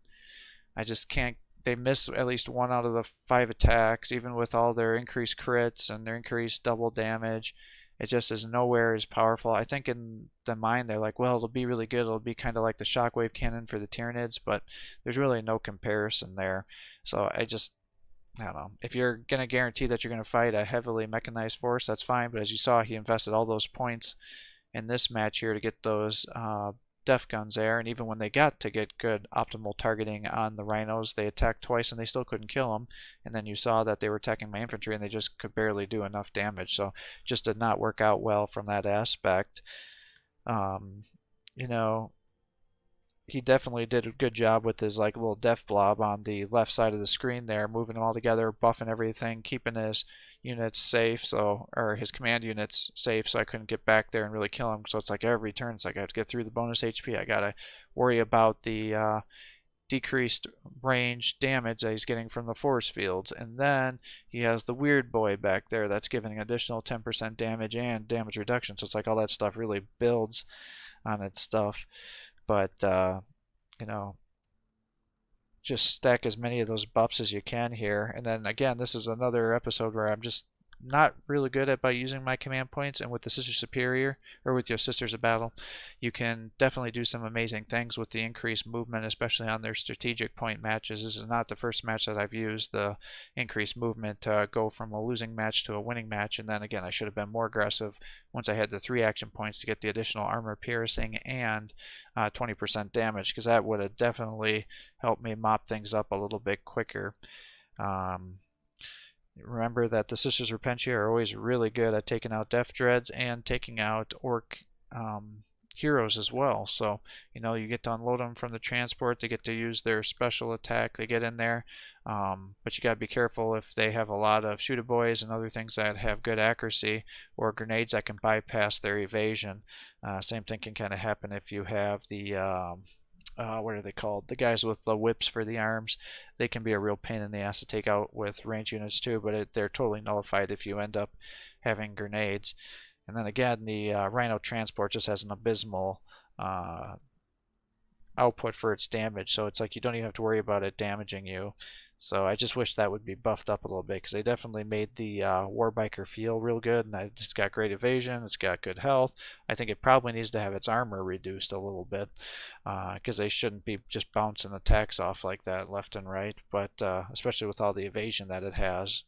I just can't. They miss at least 1 out of the 5 attacks, even with all their increased crits and their increased double damage. It just is nowhere as powerful. I think in the mind they're like, well, it'll be really good. It'll be kind of like the shockwave cannon for the Tyranids, but there's really no comparison there. So I don't know. If you're going to guarantee that you're going to fight a heavily mechanized force, that's fine. But as you saw, he invested all those points in this match here to get those def guns there, and even when they got to get good optimal targeting on the rhinos, they attacked twice and they still couldn't kill them. And then you saw that they were attacking my infantry and they just could barely do enough damage. So just did not work out well from that aspect. You know, he definitely did a good job with his like little def blob on the left side of the screen there, moving them all together, buffing everything, keeping his units safe, or his command units safe, so I couldn't get back there and really kill him. So it's like every turn it's like I have to get through the bonus HP. I gotta worry about the decreased range damage that he's getting from the force fields. And then he has the weird boy back there that's giving an additional 10% damage and damage reduction. So it's like all that stuff really builds on its stuff. But you know, just stack as many of those buffs as you can here. And then again, this is another episode where I'm just not really good at by using my command points, and with the Sister Superior, or with your Sisters of Battle, you can definitely do some amazing things with the increased movement, especially on their strategic point matches. This is not the first match that I've used the increased movement to go from a losing match to a winning match. And then again, I should have been more aggressive once I had the 3 action points to get the additional armor piercing and 20% damage, because that would have definitely helped me mop things up a little bit quicker. Remember that the Sisters of Repentia are always really good at taking out Death Dreads and taking out Orc heroes as well. So, you know, you get to unload them from the transport, they get to use their special attack, they get in there. But you got to be careful if they have a lot of shooter boys and other things that have good accuracy, or grenades that can bypass their evasion. Same thing can kind of happen if you have the what are they called? The guys with the whips for the arms. They can be a real pain in the ass to take out with range units too, but they're totally nullified if you end up having grenades. And then again, the Rhino Transport just has an abysmal output for its damage, so it's like you don't even have to worry about it damaging you. So I just wish that would be buffed up a little bit, because they definitely made the Warbiker feel real good, and it's got great evasion, it's got good health. I think it probably needs to have its armor reduced a little bit, because they shouldn't be just bouncing attacks off like that left and right, but especially with all the evasion that it has.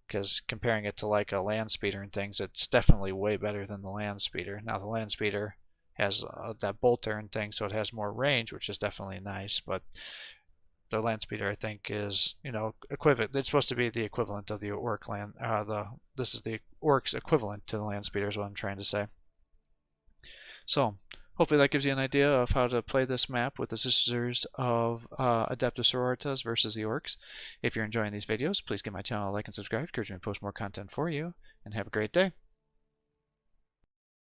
Because comparing it to like a land speeder and things, it's definitely way better than the land speeder. Now the land speeder has that bolter and thing, so it has more range, which is definitely nice, but the land speeder I think is, you know, equivalent. It's supposed to be the equivalent of the orc land. This is the orc's equivalent to the land speeder is what I'm trying to say. So hopefully that gives you an idea of how to play this map with the Sisters of Adeptus Sororitas versus the orcs. If you're enjoying these videos, please give my channel a like and subscribe. It encourages me to post more content for you, and have a great day.